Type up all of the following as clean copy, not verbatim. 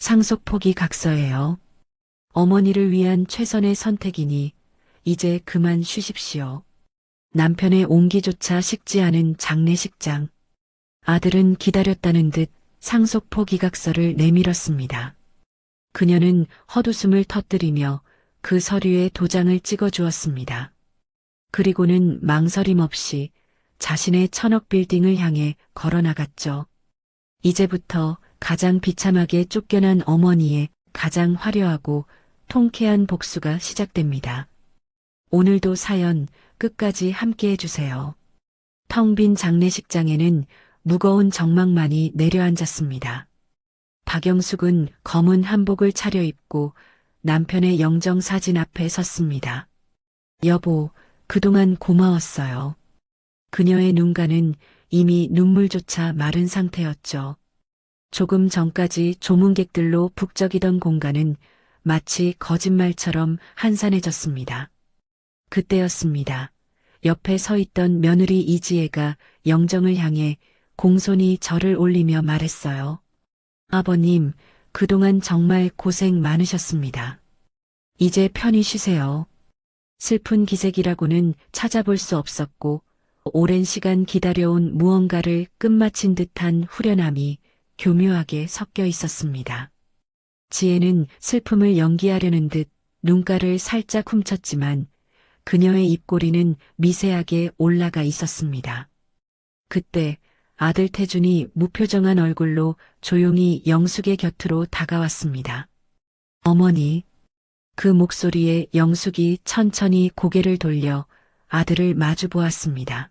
상속 포기 각서예요. 어머니를 위한 최선의 선택이니 이제 그만 쉬십시오. 남편의 온기조차 식지 않은 장례식장. 아들은 기다렸다는 듯 상속 포기 각서를 내밀었습니다. 그녀는 헛웃음을 터뜨리며 그 서류에 도장을 찍어 주었습니다. 그리고는 망설임 없이 자신의 천억 빌딩을 향해 걸어나갔죠. 이제부터 가장 비참하게 쫓겨난 어머니의 가장 화려하고 통쾌한 복수가 시작됩니다. 오늘도 사연 끝까지 함께 해주세요. 텅 빈 장례식장에는 무거운 정막만이 내려앉았습니다. 박영숙은 검은 한복을 차려입고 남편의 영정사진 앞에 섰습니다. 여보, 그동안 고마웠어요. 그녀의 눈가는 이미 눈물조차 마른 상태였죠. 조금 전까지 조문객들로 북적이던 공간은 마치 거짓말처럼 한산해졌습니다. 그때였습니다. 옆에 서 있던 며느리 이지혜가 영정을 향해 공손히 절을 올리며 말했어요. 아버님, 그동안 정말 고생 많으셨습니다. 이제 편히 쉬세요. 슬픈 기색이라고는 찾아볼 수 없었고 오랜 시간 기다려온 무언가를 끝마친 듯한 후련함이 교묘하게 섞여 있었습니다. 지혜는 슬픔을 연기하려는 듯 눈가를 살짝 훔쳤지만 그녀의 입꼬리는 미세하게 올라가 있었습니다. 그때 아들 태준이 무표정한 얼굴로 조용히 영숙의 곁으로 다가왔습니다. 어머니. 그 목소리에 영숙이 천천히 고개를 돌려 아들을 마주 보았습니다.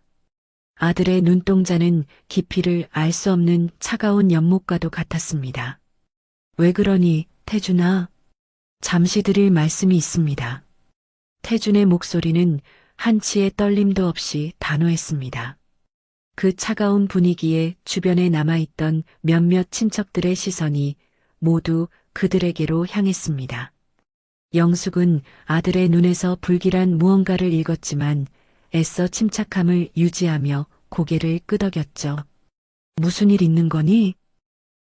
아들의 눈동자는 깊이를 알 수 없는 차가운 연못과도 같았습니다. 왜 그러니, 태준아? 잠시 드릴 말씀이 있습니다. 태준의 목소리는 한치의 떨림도 없이 단호했습니다. 그 차가운 분위기에 주변에 남아있던 몇몇 친척들의 시선이 모두 그들에게로 향했습니다. 영숙은 아들의 눈에서 불길한 무언가를 읽었지만 애써 침착함을 유지하며 고개를 끄덕였죠. 무슨 일 있는 거니?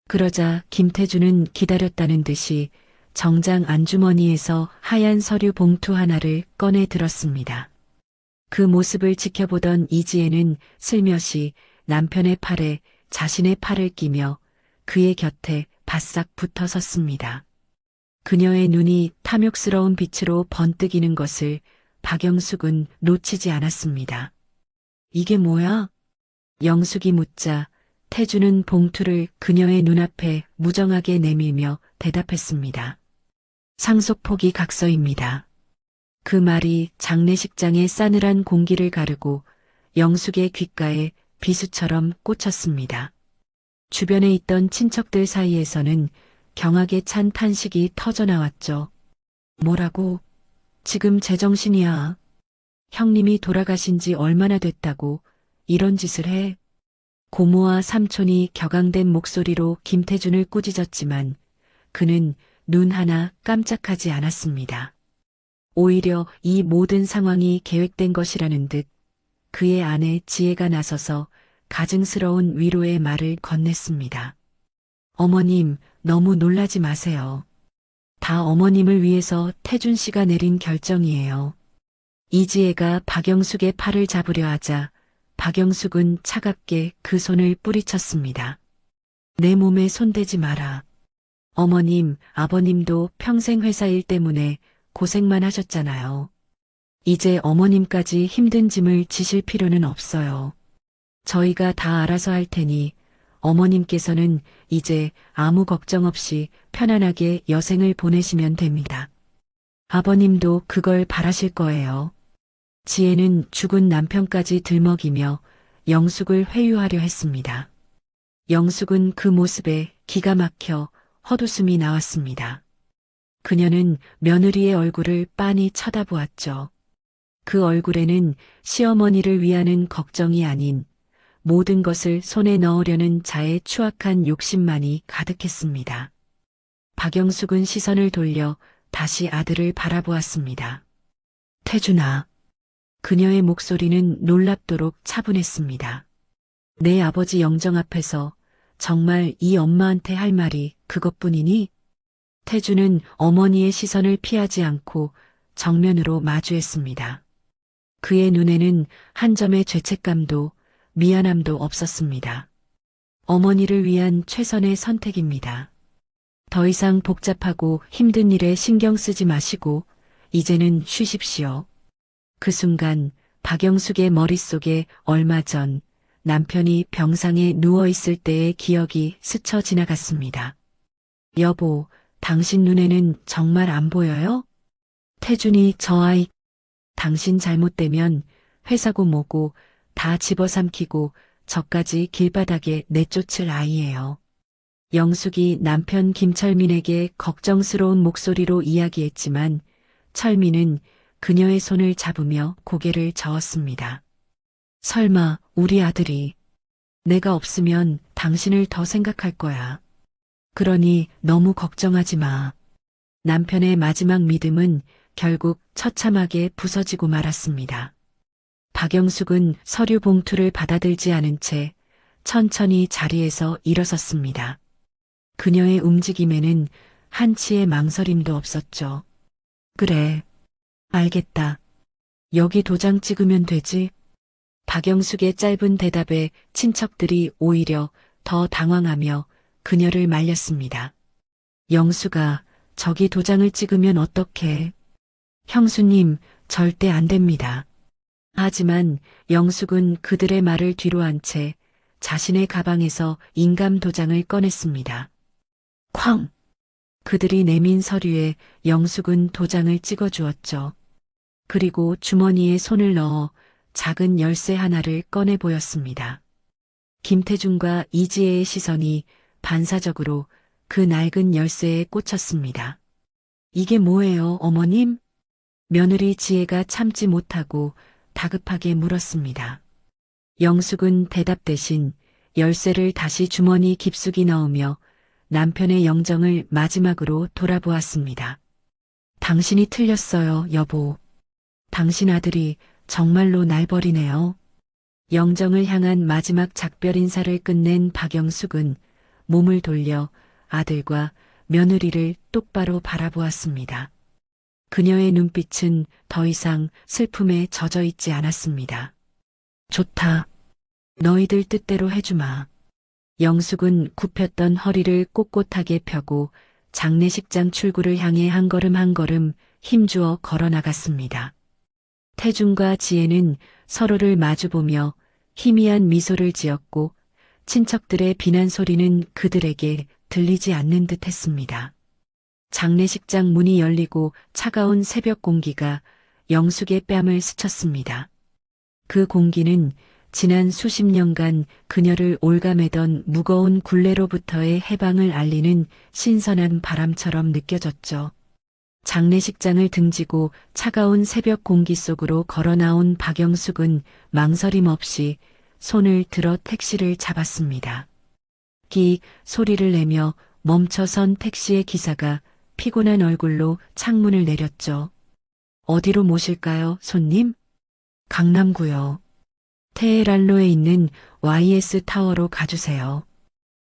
그러자 김태준은 기다렸다는 듯이 정장 안주머니에서 하얀 서류 봉투 하나를 꺼내 들었습니다. 그 모습을 지켜보던 이지혜는 슬며시 남편의 팔에 자신의 팔을 끼며 그의 곁에 바싹 붙어 섰습니다. 그녀의 눈이 탐욕스러운 빛으로 번뜩이는 것을 박영숙은 놓치지 않았습니다. 이게 뭐야? 영숙이 묻자 태주는 봉투를 그녀의 눈앞에 무정하게 내밀며 대답했습니다. 상속 포기 각서입니다. 그 말이 장례식장의 싸늘한 공기를 가르고 영숙의 귓가에 비수처럼 꽂혔습니다. 주변에 있던 친척들 사이에서는 경악에 찬 탄식이 터져나왔죠. 뭐라고? 지금 제정신이야. 형님이 돌아가신 지 얼마나 됐다고 이런 짓을 해? 고모와 삼촌이 격앙된 목소리로 김태준을 꾸짖었지만 그는 눈 하나 깜짝하지 않았습니다. 오히려 이 모든 상황이 계획된 것이라는 듯 그의 아내 지혜가 나서서 가증스러운 위로의 말을 건넸습니다. 어머님, 너무 놀라지 마세요. 다 어머님을 위해서 태준 씨가 내린 결정이에요. 이지혜가 박영숙의 팔을 잡으려 하자 박영숙은 차갑게 그 손을 뿌리쳤습니다. 내 몸에 손대지 마라. 어머님, 아버님도 평생 회사 일 때문에 고생만 하셨잖아요. 이제 어머님까지 힘든 짐을 지실 필요는 없어요. 저희가 다 알아서 할 테니 어머님께서는 이제 아무 걱정 없이 편안하게 여생을 보내시면 됩니다. 아버님도 그걸 바라실 거예요. 지혜는 죽은 남편까지 들먹이며 영숙을 회유하려 했습니다. 영숙은 그 모습에 기가 막혀 헛웃음이 나왔습니다. 그녀는 며느리의 얼굴을 빤히 쳐다보았죠. 그 얼굴에는 시어머니를 위하는 걱정이 아닌 모든 것을 손에 넣으려는 자의 추악한 욕심만이 가득했습니다. 박영숙은 시선을 돌려 다시 아들을 바라보았습니다. 태준아. 그녀의 목소리는 놀랍도록 차분했습니다. 내 아버지 영정 앞에서 정말 이 엄마한테 할 말이 그것뿐이니? 태주는 어머니의 시선을 피하지 않고 정면으로 마주했습니다. 그의 눈에는 한 점의 죄책감도 미안함도 없었습니다. 어머니를 위한 최선의 선택입니다. 더 이상 복잡하고 힘든 일에 신경 쓰지 마시고 이제는 쉬십시오. 그 순간 박영숙의 머릿속에 얼마 전 남편이 병상에 누워있을 때의 기억이 스쳐 지나갔습니다. 여보, 당신 눈에는 정말 안 보여요? 태준이 저 아이, 당신 잘못되면 회사고 뭐고 다 집어삼키고 저까지 길바닥에 내쫓을 아이예요. 영숙이 남편 김철민에게 걱정스러운 목소리로 이야기했지만 철민은 그녀의 손을 잡으며 고개를 저었습니다. 설마 우리 아들이 내가 없으면 당신을 더 생각할 거야. 그러니 너무 걱정하지 마. 남편의 마지막 믿음은 결국 처참하게 부서지고 말았습니다. 박영숙은 서류 봉투를 받아들지 않은 채 천천히 자리에서 일어섰습니다. 그녀의 움직임에는 한치의 망설임도 없었죠. 그래, 알겠다. 여기 도장 찍으면 되지? 박영숙의 짧은 대답에 친척들이 오히려 더 당황하며 그녀를 말렸습니다. 영수가 저기 도장을 찍으면 어떡해? 형수님, 절대 안 됩니다. 하지만 영숙은 그들의 말을 뒤로한 채 자신의 가방에서 인감 도장을 꺼냈습니다. 쾅! 그들이 내민 서류에 영숙은 도장을 찍어주었죠. 그리고 주머니에 손을 넣어 작은 열쇠 하나를 꺼내 보였습니다. 김태중과 이지혜의 시선이 반사적으로 그 낡은 열쇠에 꽂혔습니다. 이게 뭐예요, 어머님? 며느리 지혜가 참지 못하고 다급하게 물었습니다. 영숙은 대답 대신 열쇠를 다시 주머니 깊숙이 넣으며 남편의 영정을 마지막으로 돌아보았습니다. 당신이 틀렸어요, 여보. 당신 아들이 정말로 날 버리네요. 영정을 향한 마지막 작별 인사를 끝낸 박영숙은 몸을 돌려 아들과 며느리를 똑바로 바라보았습니다. 그녀의 눈빛은 더 이상 슬픔에 젖어 있지 않았습니다. 좋다. 너희들 뜻대로 해주마. 영숙은 굽혔던 허리를 꼿꼿하게 펴고 장례식장 출구를 향해 한 걸음 한 걸음 힘주어 걸어 나갔습니다. 태중과 지혜는 서로를 마주보며 희미한 미소를 지었고 친척들의 비난 소리는 그들에게 들리지 않는 듯 했습니다. 장례식장 문이 열리고 차가운 새벽 공기가 영숙의 뺨을 스쳤습니다. 그 공기는 지난 수십 년간 그녀를 올가매던 무거운 굴레로부터의 해방을 알리는 신선한 바람처럼 느껴졌죠. 장례식장을 등지고 차가운 새벽 공기 속으로 걸어 나온 박영숙은 망설임 없이 손을 들어 택시를 잡았습니다. 기 소리를 내며 멈춰선 택시의 기사가 피곤한 얼굴로 창문을 내렸죠. 어디로 모실까요, 손님? 강남구요. 테헤란로에 있는 YS 타워로 가주세요.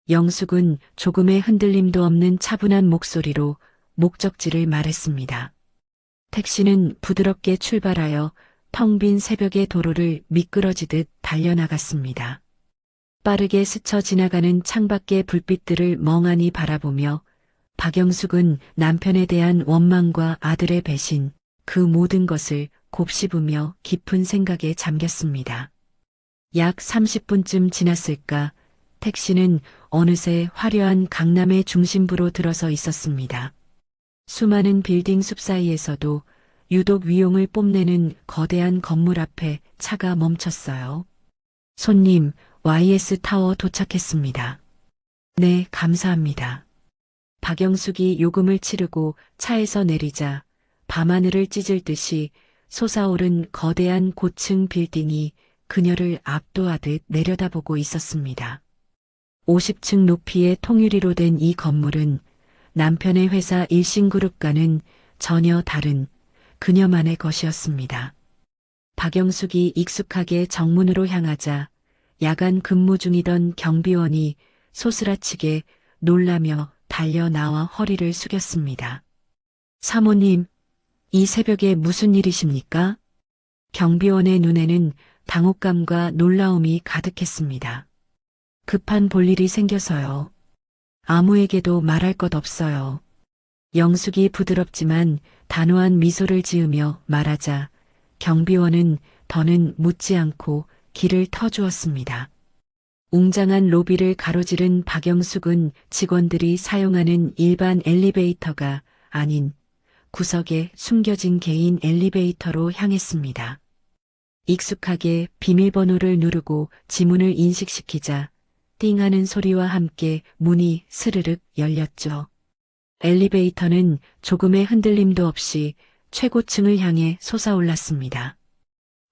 영숙은 조금의 흔들림도 없는 차분한 목소리로 목적지를 말했습니다. 택시는 부드럽게 출발하여 텅 빈 새벽의 도로를 미끄러지듯 달려나갔습니다. 빠르게 스쳐 지나가는 창밖의 불빛들을 멍하니 바라보며 박영숙은 남편에 대한 원망과 아들의 배신, 그 모든 것을 곱씹으며 깊은 생각에 잠겼습니다. 약 30분쯤 지났을까 택시는 어느새 화려한 강남의 중심부로 들어서 있었습니다. 수많은 빌딩 숲 사이에서도 유독 위용을 뽐내는 거대한 건물 앞에 차가 멈췄어요. 손님, YS 타워 도착했습니다. 네, 감사합니다. 박영숙이 요금을 치르고 차에서 내리자 밤하늘을 찢을 듯이 솟아오른 거대한 고층 빌딩이 그녀를 압도하듯 내려다보고 있었습니다. 50층 높이의 통유리로 된 이 건물은 남편의 회사 일신그룹과는 전혀 다른 그녀만의 것이었습니다. 박영숙이 익숙하게 정문으로 향하자 야간 근무 중이던 경비원이 소스라치게 놀라며 달려 나와 허리를 숙였습니다. 사모님, 이 새벽에 무슨 일이십니까? 경비원의 눈에는 당혹감과 놀라움이 가득했습니다. 급한 볼일이 생겨서요. 아무에게도 말할 것 없어요. 영숙이 부드럽지만 단호한 미소를 지으며 말하자 경비원은 더는 묻지 않고 길을 터주었습니다. 웅장한 로비를 가로지른 박영숙은 직원들이 사용하는 일반 엘리베이터가 아닌 구석에 숨겨진 개인 엘리베이터로 향했습니다. 익숙하게 비밀번호를 누르고 지문을 인식시키자 띵 하는 소리와 함께 문이 스르륵 열렸죠. 엘리베이터는 조금의 흔들림도 없이 최고층을 향해 솟아올랐습니다.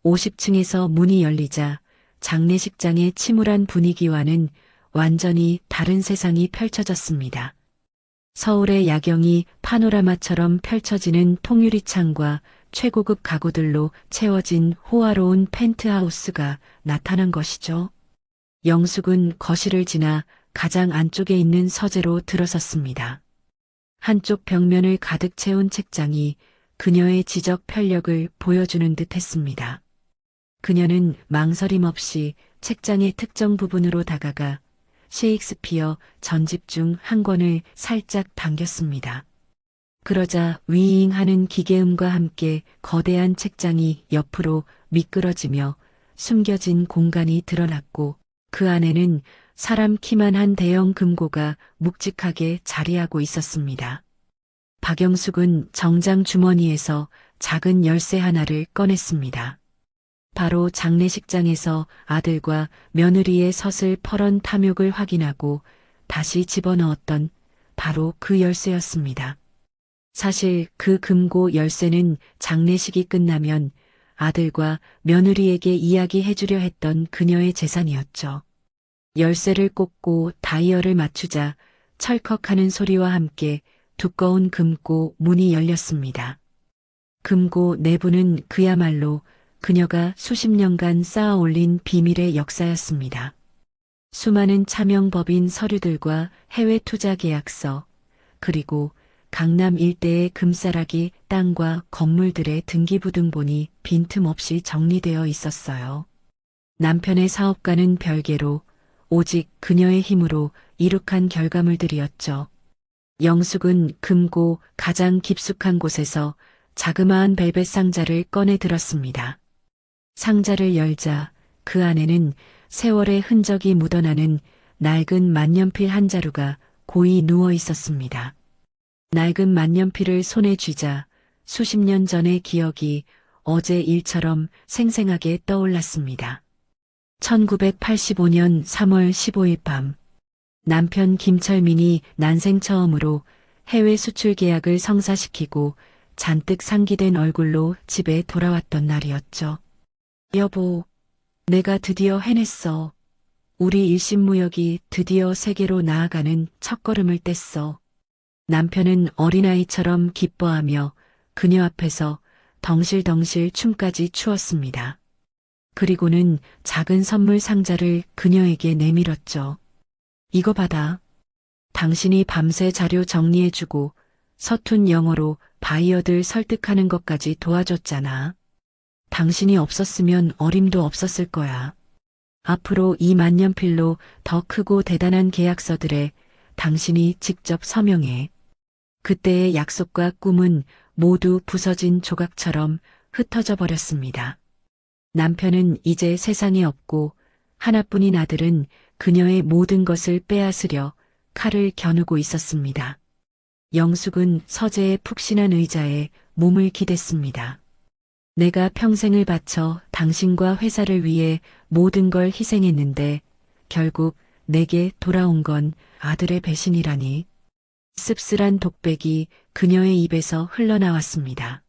50층에서 문이 열리자 장례식장의 침울한 분위기와는 완전히 다른 세상이 펼쳐졌습니다. 서울의 야경이 파노라마처럼 펼쳐지는 통유리창과 최고급 가구들로 채워진 호화로운 펜트하우스가 나타난 것이죠. 영숙은 거실을 지나 가장 안쪽에 있는 서재로 들어섰습니다. 한쪽 벽면을 가득 채운 책장이 그녀의 지적 편력을 보여주는 듯 했습니다. 그녀는 망설임 없이 책장의 특정 부분으로 다가가 셰익스피어 전집 중 한 권을 살짝 당겼습니다. 그러자 위잉 하는 기계음과 함께 거대한 책장이 옆으로 미끄러지며 숨겨진 공간이 드러났고 그 안에는 사람 키만한 대형 금고가 묵직하게 자리하고 있었습니다. 박영숙은 정장 주머니에서 작은 열쇠 하나를 꺼냈습니다. 바로 장례식장에서 아들과 며느리의 섯을 펄은 탐욕을 확인하고 다시 집어넣었던 바로 그 열쇠였습니다. 사실 그 금고 열쇠는 장례식이 끝나면 아들과 며느리에게 이야기해주려 했던 그녀의 재산이었죠. 열쇠를 꽂고 다이얼을 맞추자 철컥하는 소리와 함께 두꺼운 금고 문이 열렸습니다. 금고 내부는 그야말로 그녀가 수십 년간 쌓아올린 비밀의 역사였습니다. 수많은 차명법인 서류들과 해외 투자 계약서, 그리고 강남 일대의 금싸라기 땅과 건물들의 등기부등본이 빈틈없이 정리되어 있었어요. 남편의 사업과는 별개로 오직 그녀의 힘으로 이룩한 결과물들이었죠. 영숙은 금고 가장 깊숙한 곳에서 자그마한 벨벳 상자를 꺼내 들었습니다. 상자를 열자 그 안에는 세월의 흔적이 묻어나는 낡은 만년필 한 자루가 고이 누워 있었습니다. 낡은 만년필을 손에 쥐자 수십 년 전의 기억이 어제 일처럼 생생하게 떠올랐습니다. 1985년 3월 15일 밤 남편 김철민이 난생 처음으로 해외 수출 계약을 성사시키고 잔뜩 상기된 얼굴로 집에 돌아왔던 날이었죠. 여보, 내가 드디어 해냈어. 우리 일신무역이 드디어 세계로 나아가는 첫걸음을 뗐어. 남편은 어린아이처럼 기뻐하며 그녀 앞에서 덩실덩실 춤까지 추었습니다. 그리고는 작은 선물 상자를 그녀에게 내밀었죠. 이거 받아. 당신이 밤새 자료 정리해주고 서툰 영어로 바이어들 설득하는 것까지 도와줬잖아. 당신이 없었으면 어림도 없었을 거야. 앞으로 이 만년필로 더 크고 대단한 계약서들에 당신이 직접 서명해. 그때의 약속과 꿈은 모두 부서진 조각처럼 흩어져 버렸습니다. 남편은 이제 세상에 없고 하나뿐인 아들은 그녀의 모든 것을 빼앗으려 칼을 겨누고 있었습니다. 영숙은 서재의 푹신한 의자에 몸을 기댔습니다. 내가 평생을 바쳐 당신과 회사를 위해 모든 걸 희생했는데 결국 내게 돌아온 건 아들의 배신이라니. 씁쓸한 독백이 그녀의 입에서 흘러나왔습니다.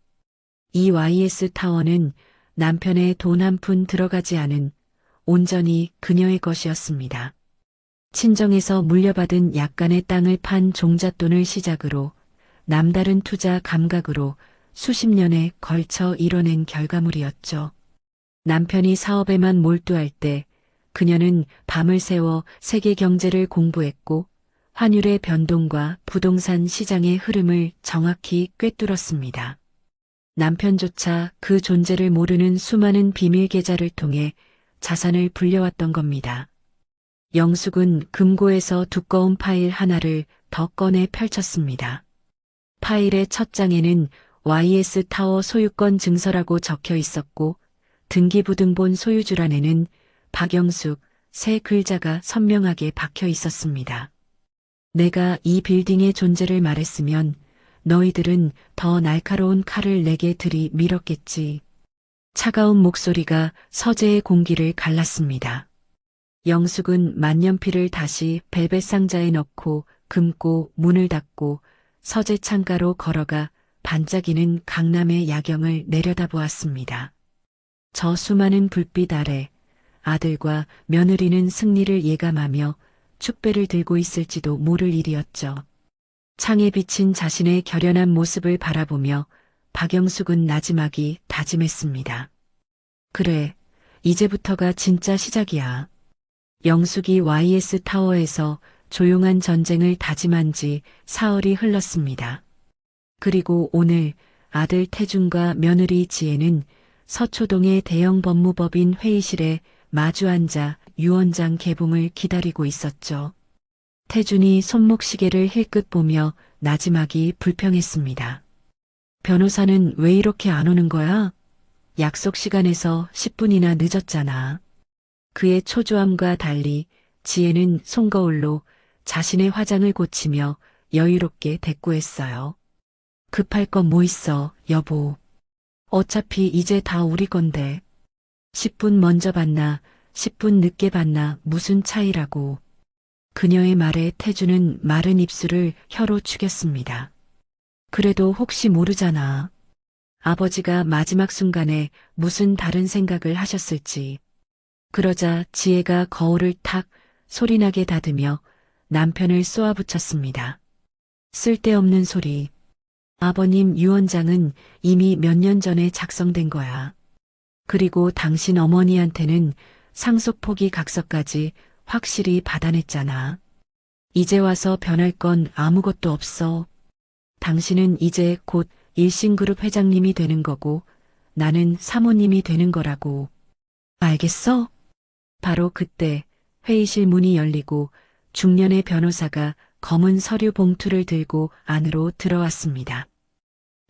이 YS 타워는 남편의 돈 한 푼 들어가지 않은 온전히 그녀의 것이었습니다. 친정에서 물려받은 약간의 땅을 판 종잣돈을 시작으로 남다른 투자 감각으로 수십 년에 걸쳐 이뤄낸 결과물이었죠. 남편이 사업에만 몰두할 때 그녀는 밤을 새워 세계 경제를 공부했고 환율의 변동과 부동산 시장의 흐름을 정확히 꿰뚫었습니다. 남편조차 그 존재를 모르는 수많은 비밀 계좌를 통해 자산을 불려왔던 겁니다. 영숙은 금고에서 두꺼운 파일 하나를 더 꺼내 펼쳤습니다. 파일의 첫 장에는 YS 타워 소유권 증서라고 적혀 있었고 등기부등본 소유주란에는 박영숙 세 글자가 선명하게 박혀 있었습니다. 내가 이 빌딩의 존재를 말했으면 너희들은 더 날카로운 칼을 내게 들이밀었겠지. 차가운 목소리가 서재의 공기를 갈랐습니다. 영숙은 만년필을 다시 벨벳 상자에 넣고 금고 문을 닫고 서재 창가로 걸어가 반짝이는 강남의 야경을 내려다보았습니다. 저 수많은 불빛 아래 아들과 며느리는 승리를 예감하며 축배를 들고 있을지도 모를 일이었죠. 창에 비친 자신의 결연한 모습을 바라보며 박영숙은 나지막이 다짐했습니다. 그래, 이제부터가 진짜 시작이야. 영숙이 YS 타워에서 조용한 전쟁을 다짐한 지 사흘이 흘렀습니다. 그리고 오늘 아들 태준과 며느리 지혜는 서초동의 대형 법무법인 회의실에 마주 앉아 유언장 개봉을 기다리고 있었죠. 태준이 손목시계를 힐끗 보며 나지막이 불평했습니다. 변호사는 왜 이렇게 안 오는 거야? 약속 시간에서 10분이나 늦었잖아. 그의 초조함과 달리 지혜는 손거울로 자신의 화장을 고치며 여유롭게 대꾸했어요. 급할 건 뭐 있어, 여보. 어차피 이제 다 우리 건데. 10분 먼저 봤나, 10분 늦게 봤나 무슨 차이라고. 그녀의 말에 태주는 마른 입술을 혀로 죽였습니다. 그래도 혹시 모르잖아. 아버지가 마지막 순간에 무슨 다른 생각을 하셨을지. 그러자 지혜가 거울을 탁 소리나게 닫으며 남편을 쏘아붙였습니다. 쓸데없는 소리. 아버님 유언장은 이미 몇 년 전에 작성된 거야. 그리고 당신 어머니한테는 상속 포기 각서까지 확실히 받아냈잖아. 이제 와서 변할 건 아무것도 없어. 당신은 이제 곧 일신그룹 회장님이 되는 거고 나는 사모님이 되는 거라고. 알겠어? 바로 그때 회의실 문이 열리고 중년의 변호사가 검은 서류 봉투를 들고 안으로 들어왔습니다.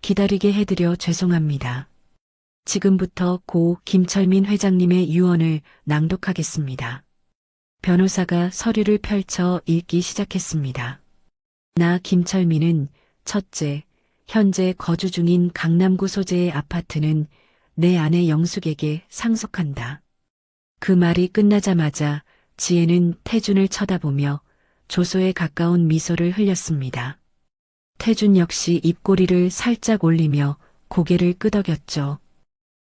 기다리게 해드려 죄송합니다. 지금부터 고 김철민 회장님의 유언을 낭독하겠습니다. 변호사가 서류를 펼쳐 읽기 시작했습니다. 나 김철민은 첫째, 현재 거주 중인 강남구 소재의 아파트는 내 아내 영숙에게 상속한다. 그 말이 끝나자마자 지혜는 태준을 쳐다보며 조소에 가까운 미소를 흘렸습니다. 태준 역시 입꼬리를 살짝 올리며 고개를 끄덕였죠.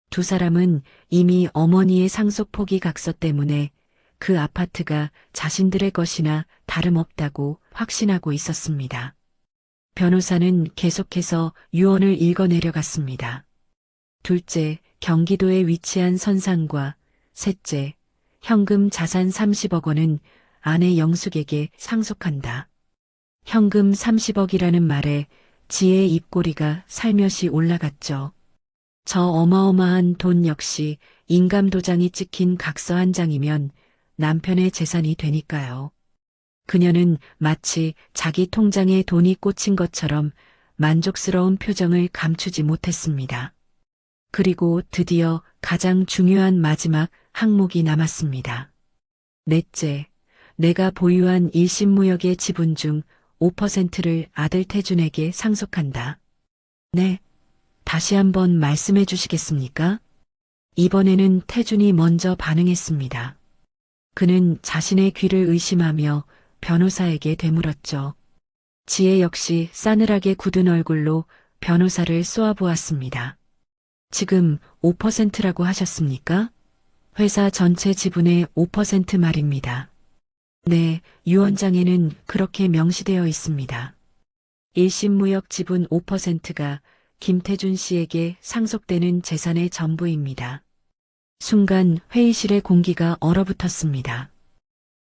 두 사람은 이미 어머니의 상속 포기 각서 때문에 그 아파트가 자신들의 것이나 다름없다고 확신하고 있었습니다. 변호사는 계속해서 유언을 읽어내려갔습니다. 둘째, 경기도에 위치한 선상과 셋째, 현금 자산 30억 원은 아내 영숙에게 상속한다. 현금 30억이라는 말에 지혜의 입꼬리가 살며시 올라갔죠. 저 어마어마한 돈 역시 인감도장이 찍힌 각서 한 장이면 남편의 재산이 되니까요. 그녀는 마치 자기 통장에 돈이 꽂힌 것처럼 만족스러운 표정을 감추지 못했습니다. 그리고 드디어 가장 중요한 마지막 항목이 남았습니다. 넷째, 내가 보유한 일신무역의 지분 중 5%를 아들 태준에게 상속한다. 네, 다시 한번 말씀해 주시겠습니까? 이번에는 태준이 먼저 반응했습니다. 그는 자신의 귀를 의심하며 변호사에게 되물었죠. 지혜 역시 싸늘하게 굳은 얼굴로 변호사를 쏘아보았습니다. 지금 5%라고 하셨습니까? 회사 전체 지분의 5% 말입니다. 네, 유언장에는 그렇게 명시되어 있습니다. 일신무역 지분 5%가 김태준 씨에게 상속되는 재산의 전부입니다. 순간 회의실의 공기가 얼어붙었습니다.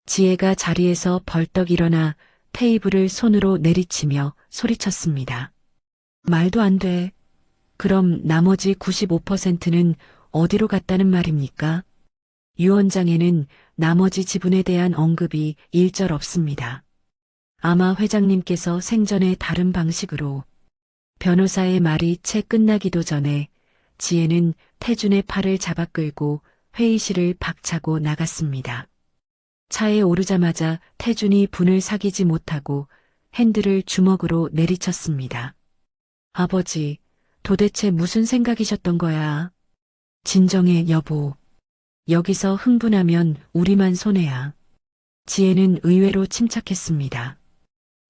지혜가 자리에서 벌떡 일어나 테이블을 손으로 내리치며 소리쳤습니다. 말도 안 돼. 그럼 나머지 95%는 어디로 갔다는 말입니까? 유언장에는 나머지 지분에 대한 언급이 일절 없습니다. 아마 회장님께서 생전에 다른 방식으로 변호사의 말이 채 끝나기도 전에 지혜는 태준의 팔을 잡아 끌고 회의실을 박차고 나갔습니다. 차에 오르자마자 태준이 분을 사귀지 못하고 핸들을 주먹으로 내리쳤습니다. 아버지, 도대체 무슨 생각이셨던 거야? 진정해, 여보. 여기서 흥분하면 우리만 손해야. 지혜는 의외로 침착했습니다.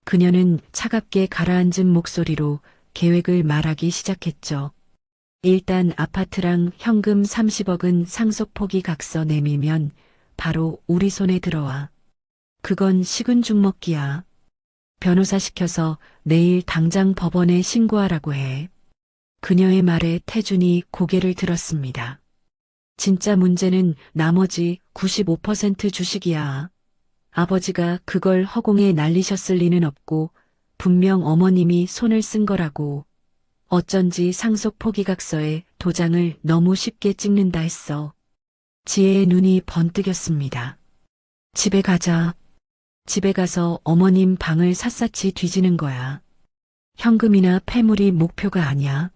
그녀는 차갑게 가라앉은 목소리로 계획을 말하기 시작했죠. 일단 아파트랑 현금 30억은 상속 포기 각서 내밀면 바로 우리 손에 들어와. 그건 식은 죽 먹기야. 변호사 시켜서 내일 당장 법원에 신고하라고 해. 그녀의 말에 태준이 고개를 들었습니다. 진짜 문제는 나머지 95% 주식이야. 아버지가 그걸 허공에 날리셨을 리는 없고 분명 어머님이 손을 쓴 거라고. 어쩐지 상속 포기각서에 도장을 너무 쉽게 찍는다 했어. 지혜의 눈이 번뜩였습니다. 집에 가자. 집에 가서 어머님 방을 샅샅이 뒤지는 거야. 현금이나 패물이 목표가 아니야.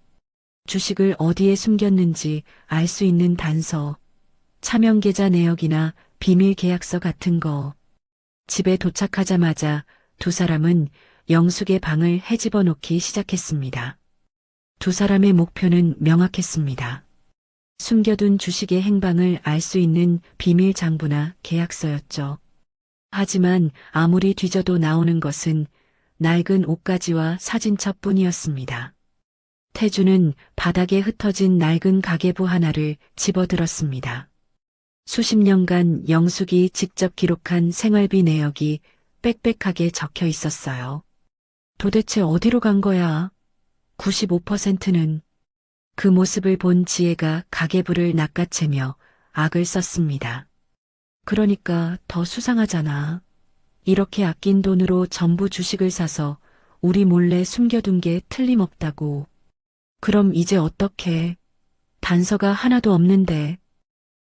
주식을 어디에 숨겼는지 알 수 있는 단서, 차명계좌 내역이나 비밀 계약서 같은 거. 집에 도착하자마자 두 사람은 영숙의 방을 헤집어 놓기 시작했습니다. 두 사람의 목표는 명확했습니다. 숨겨둔 주식의 행방을 알 수 있는 비밀 장부나 계약서였죠. 하지만 아무리 뒤져도 나오는 것은 낡은 옷가지와 사진첩뿐이었습니다. 태주는 바닥에 흩어진 낡은 가계부 하나를 집어들었습니다. 수십 년간 영숙이 직접 기록한 생활비 내역이 빽빽하게 적혀 있었어요. 도대체 어디로 간 거야? 95%는. 그 모습을 본 지혜가 가계부를 낚아채며 악을 썼습니다. 그러니까 더 수상하잖아. 이렇게 아낀 돈으로 전부 주식을 사서 우리 몰래 숨겨둔 게 틀림없다고. 그럼 이제 어떡해? 단서가 하나도 없는데.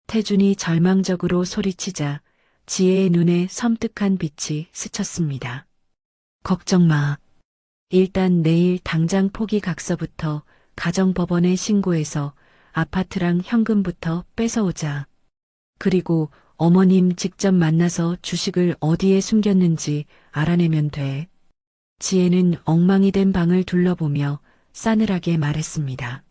태준이 절망적으로 소리치자 지혜의 눈에 섬뜩한 빛이 스쳤습니다. 걱정 마. 일단 내일 당장 포기 각서부터 가정법원에 신고해서 아파트랑 현금부터 뺏어오자. 그리고 어머님 직접 만나서 주식을 어디에 숨겼는지 알아내면 돼. 지혜는 엉망이 된 방을 둘러보며 싸늘하게 말했습니다.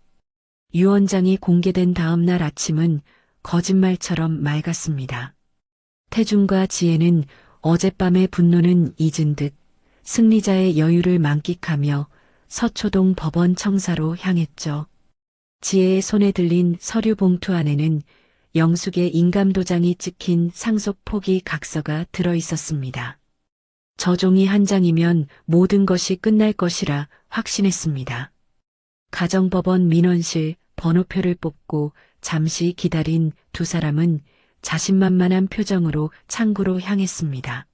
유언장이 공개된 다음 날 아침은 거짓말처럼 맑았습니다. 태준과 지혜는 어젯밤의 분노는 잊은 듯 승리자의 여유를 만끽하며 서초동 법원 청사로 향했죠. 지혜의 손에 들린 서류 봉투 안에는 영숙의 인감도장이 찍힌 상속 포기 각서가 들어 있었습니다. 저 종이 한 장이면 모든 것이 끝날 것이라 확신했습니다. 가정법원 민원실 번호표를 뽑고 잠시 기다린 두 사람은 자신만만한 표정으로 창구로 향했습니다.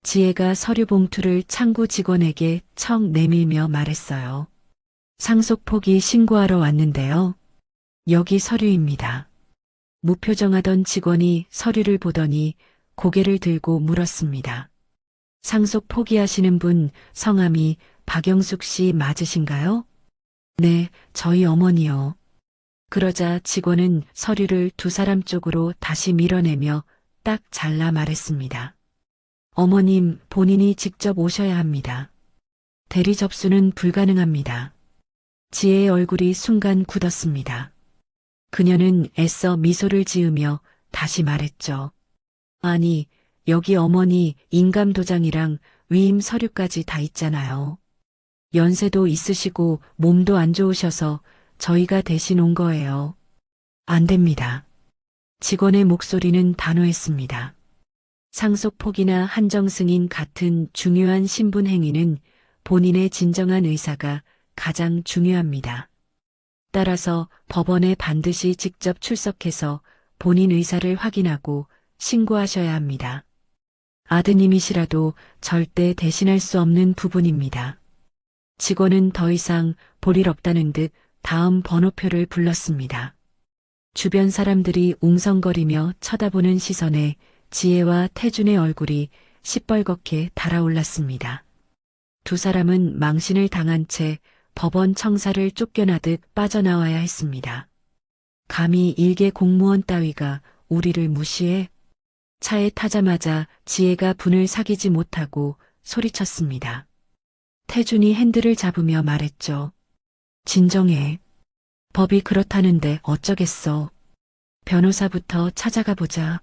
지혜가 서류 봉투를 창구 직원에게 척 내밀며 말했어요. 상속 포기 신고하러 왔는데요. 여기 서류입니다. 무표정하던 직원이 서류를 보더니 고개를 들고 물었습니다. 상속 포기하시는 분 성함이 박영숙 씨 맞으신가요? 네, 저희 어머니요. 그러자 직원은 서류를 두 사람 쪽으로 다시 밀어내며 딱 잘라 말했습니다. 어머님 본인이 직접 오셔야 합니다. 대리 접수는 불가능합니다. 지혜의 얼굴이 순간 굳었습니다. 그녀는 애써 미소를 지으며 다시 말했죠. 아니, 여기 어머니 인감도장이랑 위임 서류까지 다 있잖아요. 연세도 있으시고 몸도 안 좋으셔서 저희가 대신 온 거예요. 안 됩니다. 직원의 목소리는 단호했습니다. 상속 포기나 한정 승인 같은 중요한 신분 행위는 본인의 진정한 의사가 가장 중요합니다. 따라서 법원에 반드시 직접 출석해서 본인 의사를 확인하고 신고하셔야 합니다. 아드님이시라도 절대 대신할 수 없는 부분입니다. 직원은 더 이상 볼 일 없다는 듯 다음 번호표를 불렀습니다. 주변 사람들이 웅성거리며 쳐다보는 시선에 지혜와 태준의 얼굴이 시뻘겋게 달아올랐습니다. 두 사람은 망신을 당한 채 법원 청사를 쫓겨나듯 빠져나와야 했습니다. 감히 일개 공무원 따위가 우리를 무시해? 차에 타자마자 지혜가 분을 사귀지 못하고 소리쳤습니다. 태준이 핸들을 잡으며 말했죠. 진정해. 법이 그렇다는데 어쩌겠어. 변호사부터 찾아가 보자.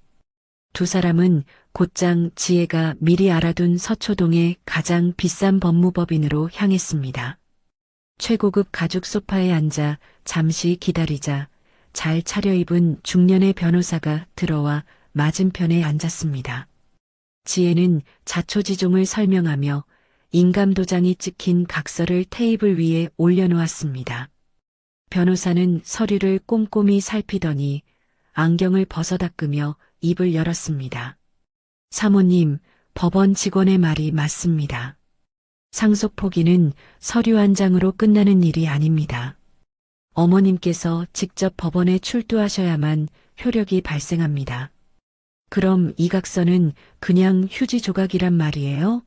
두 사람은 곧장 지혜가 미리 알아둔 서초동의 가장 비싼 법무법인으로 향했습니다. 최고급 가죽 소파에 앉아 잠시 기다리자 잘 차려입은 중년의 변호사가 들어와 맞은편에 앉았습니다. 지혜는 자초지종을 설명하며 인감도장이 찍힌 각서를 테이블 위에 올려놓았습니다. 변호사는 서류를 꼼꼼히 살피더니 안경을 벗어닦으며 입을 열었습니다. 사모님, 법원 직원의 말이 맞습니다. 상속 포기는 서류 한 장으로 끝나는 일이 아닙니다. 어머님께서 직접 법원에 출두하셔야만 효력이 발생합니다. 그럼 이 각서는 그냥 휴지 조각이란 말이에요?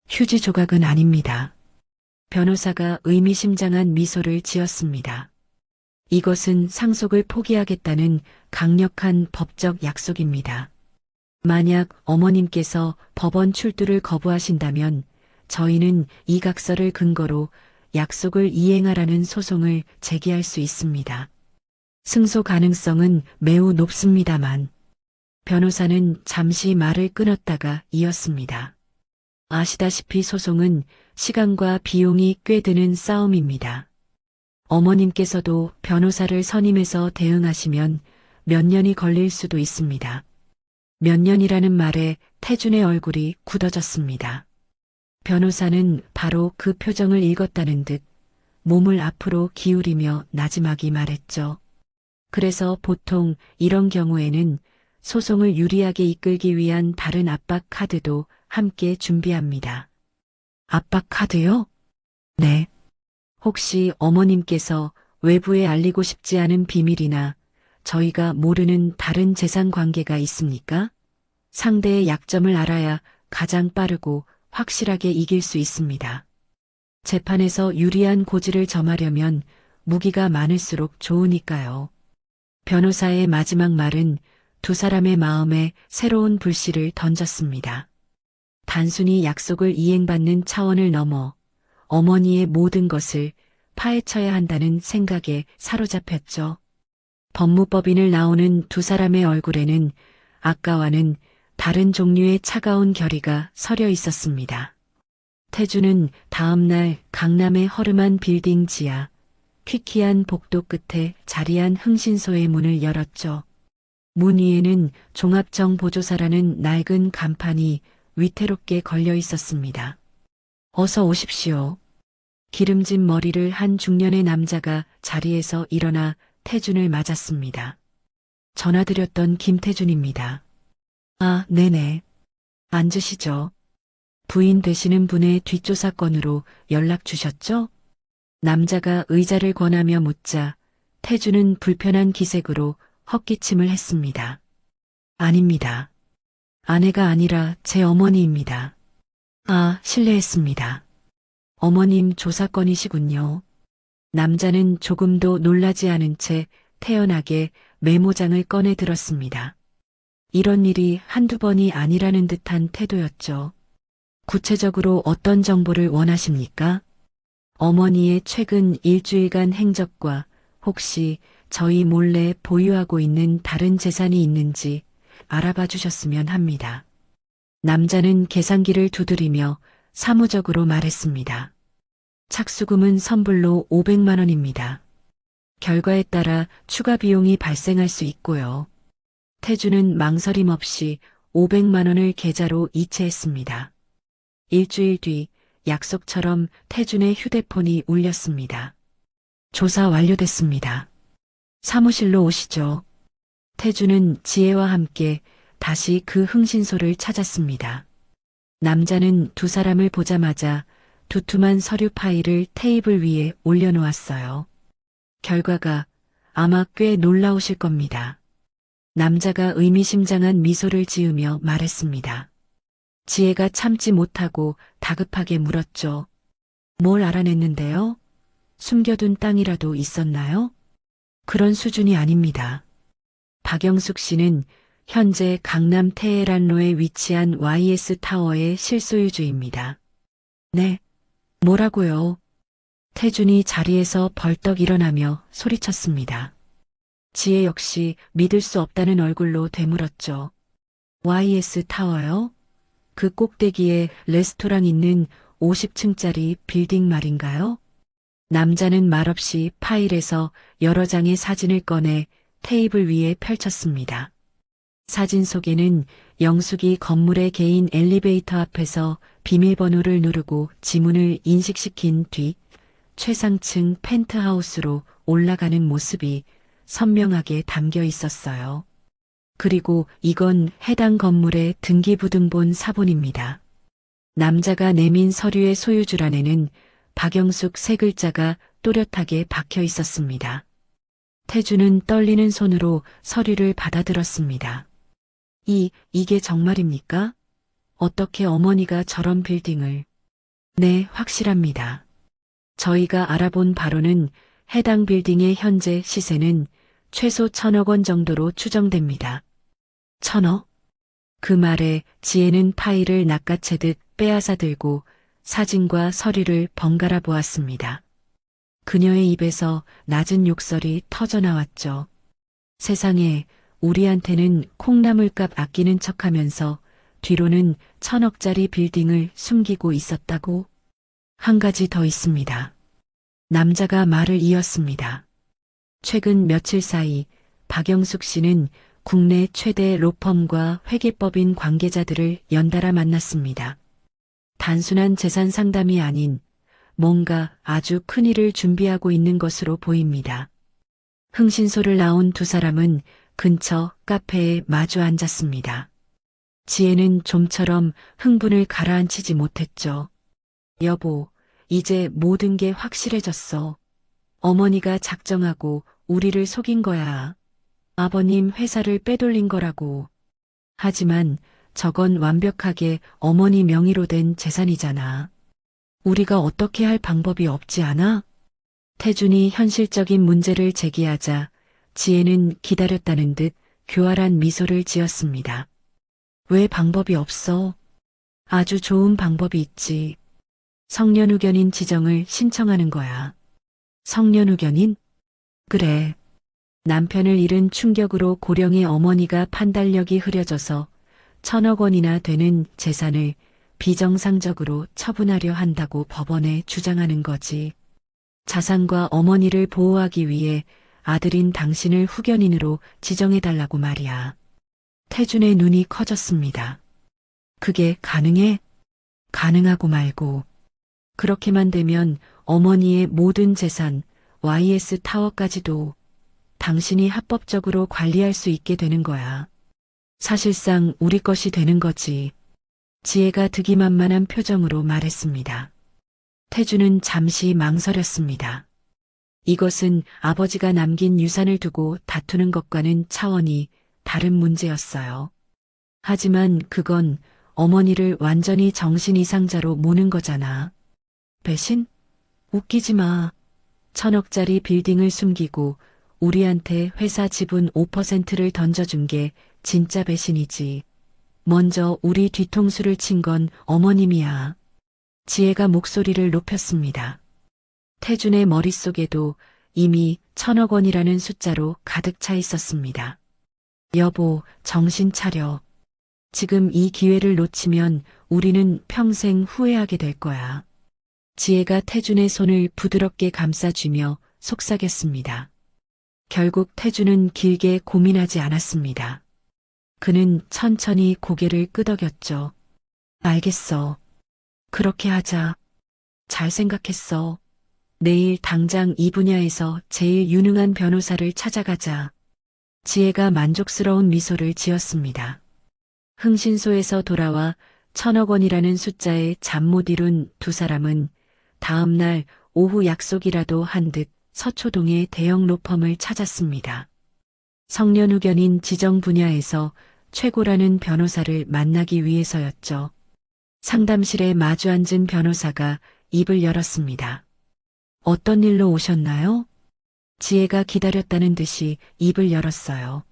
휴지 조각은 아닙니다. 변호사가 의미심장한 미소를 지었습니다. 이것은 상속을 포기하겠다는 강력한 법적 약속입니다. 만약 어머님께서 법원 출두를 거부하신다면 저희는 이 각서를 근거로 약속을 이행하라는 소송을 제기할 수 있습니다. 승소 가능성은 매우 높습니다만 변호사는 잠시 말을 끊었다가 이었습니다. 아시다시피 소송은 시간과 비용이 꽤 드는 싸움입니다. 어머님께서도 변호사를 선임해서 대응하시면 몇 년이 걸릴 수도 있습니다. 몇 년이라는 말에 태준의 얼굴이 굳어졌습니다. 변호사는 바로 그 표정을 읽었다는 듯 몸을 앞으로 기울이며 나지막이 말했죠. 그래서 보통 이런 경우에는 소송을 유리하게 이끌기 위한 다른 압박 카드도 함께 준비합니다. 압박 카드요? 네. 혹시 어머님께서 외부에 알리고 싶지 않은 비밀이나 저희가 모르는 다른 재산 관계가 있습니까? 상대의 약점을 알아야 가장 빠르고 확실하게 이길 수 있습니다. 재판에서 유리한 고지를 점하려면 무기가 많을수록 좋으니까요. 변호사의 마지막 말은 두 사람의 마음에 새로운 불씨를 던졌습니다. 단순히 약속을 이행받는 차원을 넘어 어머니의 모든 것을 파헤쳐야 한다는 생각에 사로잡혔죠. 법무법인을 나오는 두 사람의 얼굴에는 아까와는 다른 종류의 차가운 결의가 서려 있었습니다. 태주는 다음 날 강남의 허름한 빌딩 지하, 퀴퀴한 복도 끝에 자리한 흥신소의 문을 열었죠. 문 위에는 종합정보조사라는 낡은 간판이 위태롭게 걸려 있었습니다. 어서 오십시오. 기름진 머리를 한 중년의 남자가 자리에서 일어나 태준을 맞았습니다. 전화드렸던 김태준입니다. 아, 네네. 앉으시죠. 부인 되시는 분의 뒷조사 건으로 연락 주셨죠? 남자가 의자를 권하며 묻자 태준은 불편한 기색으로 헛기침을 했습니다. 아닙니다. 아내가 아니라 제 어머니입니다. 아, 실례했습니다. 어머님 조사건이시군요. 남자는 조금도 놀라지 않은 채 태연하게 메모장을 꺼내 들었습니다. 이런 일이 한두 번이 아니라는 듯한 태도였죠. 구체적으로 어떤 정보를 원하십니까? 어머니의 최근 일주일간 행적과 혹시 저희 몰래 보유하고 있는 다른 재산이 있는지 알아봐 주셨으면 합니다. 남자는 계산기를 두드리며 사무적으로 말했습니다. 착수금은 선불로 500만 원입니다. 결과에 따라 추가 비용이 발생할 수 있고요. 태주는 망설임 없이 500만 원을 계좌로 이체했습니다. 일주일 뒤 약속처럼 태준의 휴대폰이 울렸습니다. 조사 완료됐습니다. 사무실로 오시죠. 태준은 지혜와 함께 다시 그 흥신소를 찾았습니다. 남자는 두 사람을 보자마자 두툼한 서류 파일을 테이블 위에 올려놓았어요. 결과가 아마 꽤 놀라우실 겁니다. 남자가 의미심장한 미소를 지으며 말했습니다. 지혜가 참지 못하고 다급하게 물었죠. 뭘 알아냈는데요? 숨겨둔 땅이라도 있었나요? 그런 수준이 아닙니다. 박영숙 씨는 현재 강남 테헤란로에 위치한 YS 타워의 실소유주입니다. 네, 뭐라고요? 태준이 자리에서 벌떡 일어나며 소리쳤습니다. 지혜 역시 믿을 수 없다는 얼굴로 되물었죠. YS 타워요? 그 꼭대기에 레스토랑 있는 50층짜리 빌딩 말인가요? 남자는 말없이 파일에서 여러 장의 사진을 꺼내 테이블 위에 펼쳤습니다. 사진 속에는 영숙이 건물의 개인 엘리베이터 앞에서 비밀번호를 누르고 지문을 인식시킨 뒤 최상층 펜트하우스로 올라가는 모습이 선명하게 담겨 있었어요. 그리고 이건 해당 건물의 등기부등본 사본입니다. 남자가 내민 서류의 소유주란에는 박영숙 세 글자가 또렷하게 박혀 있었습니다. 태주는 떨리는 손으로 서류를 받아들었습니다. 이게 정말입니까? 어떻게 어머니가 저런 빌딩을? 네, 확실합니다. 저희가 알아본 바로는 해당 빌딩의 현재 시세는 최소 1,000억 원 정도로 추정됩니다. 1,000억? 그 말에 지혜는 파일을 낚아채듯 빼앗아 들고 사진과 서류를 번갈아 보았습니다. 그녀의 입에서 낮은 욕설이 터져나왔죠. 세상에, 우리한테는 콩나물값 아끼는 척하면서 뒤로는 1,000억짜리 빌딩을 숨기고 있었다고? 한 가지 더 있습니다. 남자가 말을 이었습니다. 최근 며칠 사이 박영숙 씨는 국내 최대 로펌과 회계법인 관계자들을 연달아 만났습니다. 단순한 재산 상담이 아닌 뭔가 아주 큰 일을 준비하고 있는 것으로 보입니다. 흥신소를 나온 두 사람은 근처 카페에 마주 앉았습니다. 지혜는 좀처럼 흥분을 가라앉히지 못했죠. 여보, 이제 모든 게 확실해졌어. 어머니가 작정하고 우리를 속인 거야. 아버님 회사를 빼돌린 거라고. 하지만 저건 완벽하게 어머니 명의로 된 재산이잖아. 우리가 어떻게 할 방법이 없지 않아? 태준이 현실적인 문제를 제기하자 지혜는 기다렸다는 듯 교활한 미소를 지었습니다. 왜 방법이 없어? 아주 좋은 방법이 있지. 성년후견인 지정을 신청하는 거야. 성년후견인? 그래. 남편을 잃은 충격으로 고령의 어머니가 판단력이 흐려져서 1,000억 원이나 되는 재산을 비정상적으로 처분하려 한다고 법원에 주장하는 거지. 자산과 어머니를 보호하기 위해 아들인 당신을 후견인으로 지정해달라고 말이야. 태준의 눈이 커졌습니다. 그게 가능해? 가능하고 말고. 그렇게만 되면 어머니의 모든 재산, YS 타워까지도 당신이 합법적으로 관리할 수 있게 되는 거야. 사실상 우리 것이 되는 거지. 지혜가 득이만만한 표정으로 말했습니다. 태주는 잠시 망설였습니다. 이것은 아버지가 남긴 유산을 두고 다투는 것과는 차원이 다른 문제였어요. 하지만 그건 어머니를 완전히 정신 이상자로 모는 거잖아. 배신? 웃기지 마. 1,000억짜리 빌딩을 숨기고 우리한테 회사 지분 5%를 던져준 게 진짜 배신이지. 먼저 우리 뒤통수를 친 건 어머님이야. 지혜가 목소리를 높였습니다. 태준의 머릿속에도 이미 1,000억 원이라는 숫자로 가득 차 있었습니다. 여보, 정신 차려. 지금 이 기회를 놓치면 우리는 평생 후회하게 될 거야. 지혜가 태준의 손을 부드럽게 감싸주며 속삭였습니다. 결국 태준은 길게 고민하지 않았습니다. 그는 천천히 고개를 끄덕였죠. 알겠어. 그렇게 하자. 잘 생각했어. 내일 당장 이 분야에서 제일 유능한 변호사를 찾아가자. 지혜가 만족스러운 미소를 지었습니다. 흥신소에서 돌아와 1,000억 원이라는 숫자에 잠 못 이룬 두 사람은 다음 날 오후 약속이라도 한 듯 서초동의 대형 로펌을 찾았습니다. 성년후견인 지정 분야에서 최고라는 변호사를 만나기 위해서였죠. 상담실에 마주 앉은 변호사가 입을 열었습니다. 어떤 일로 오셨나요? 지혜가 기다렸다는 듯이 입을 열었어요.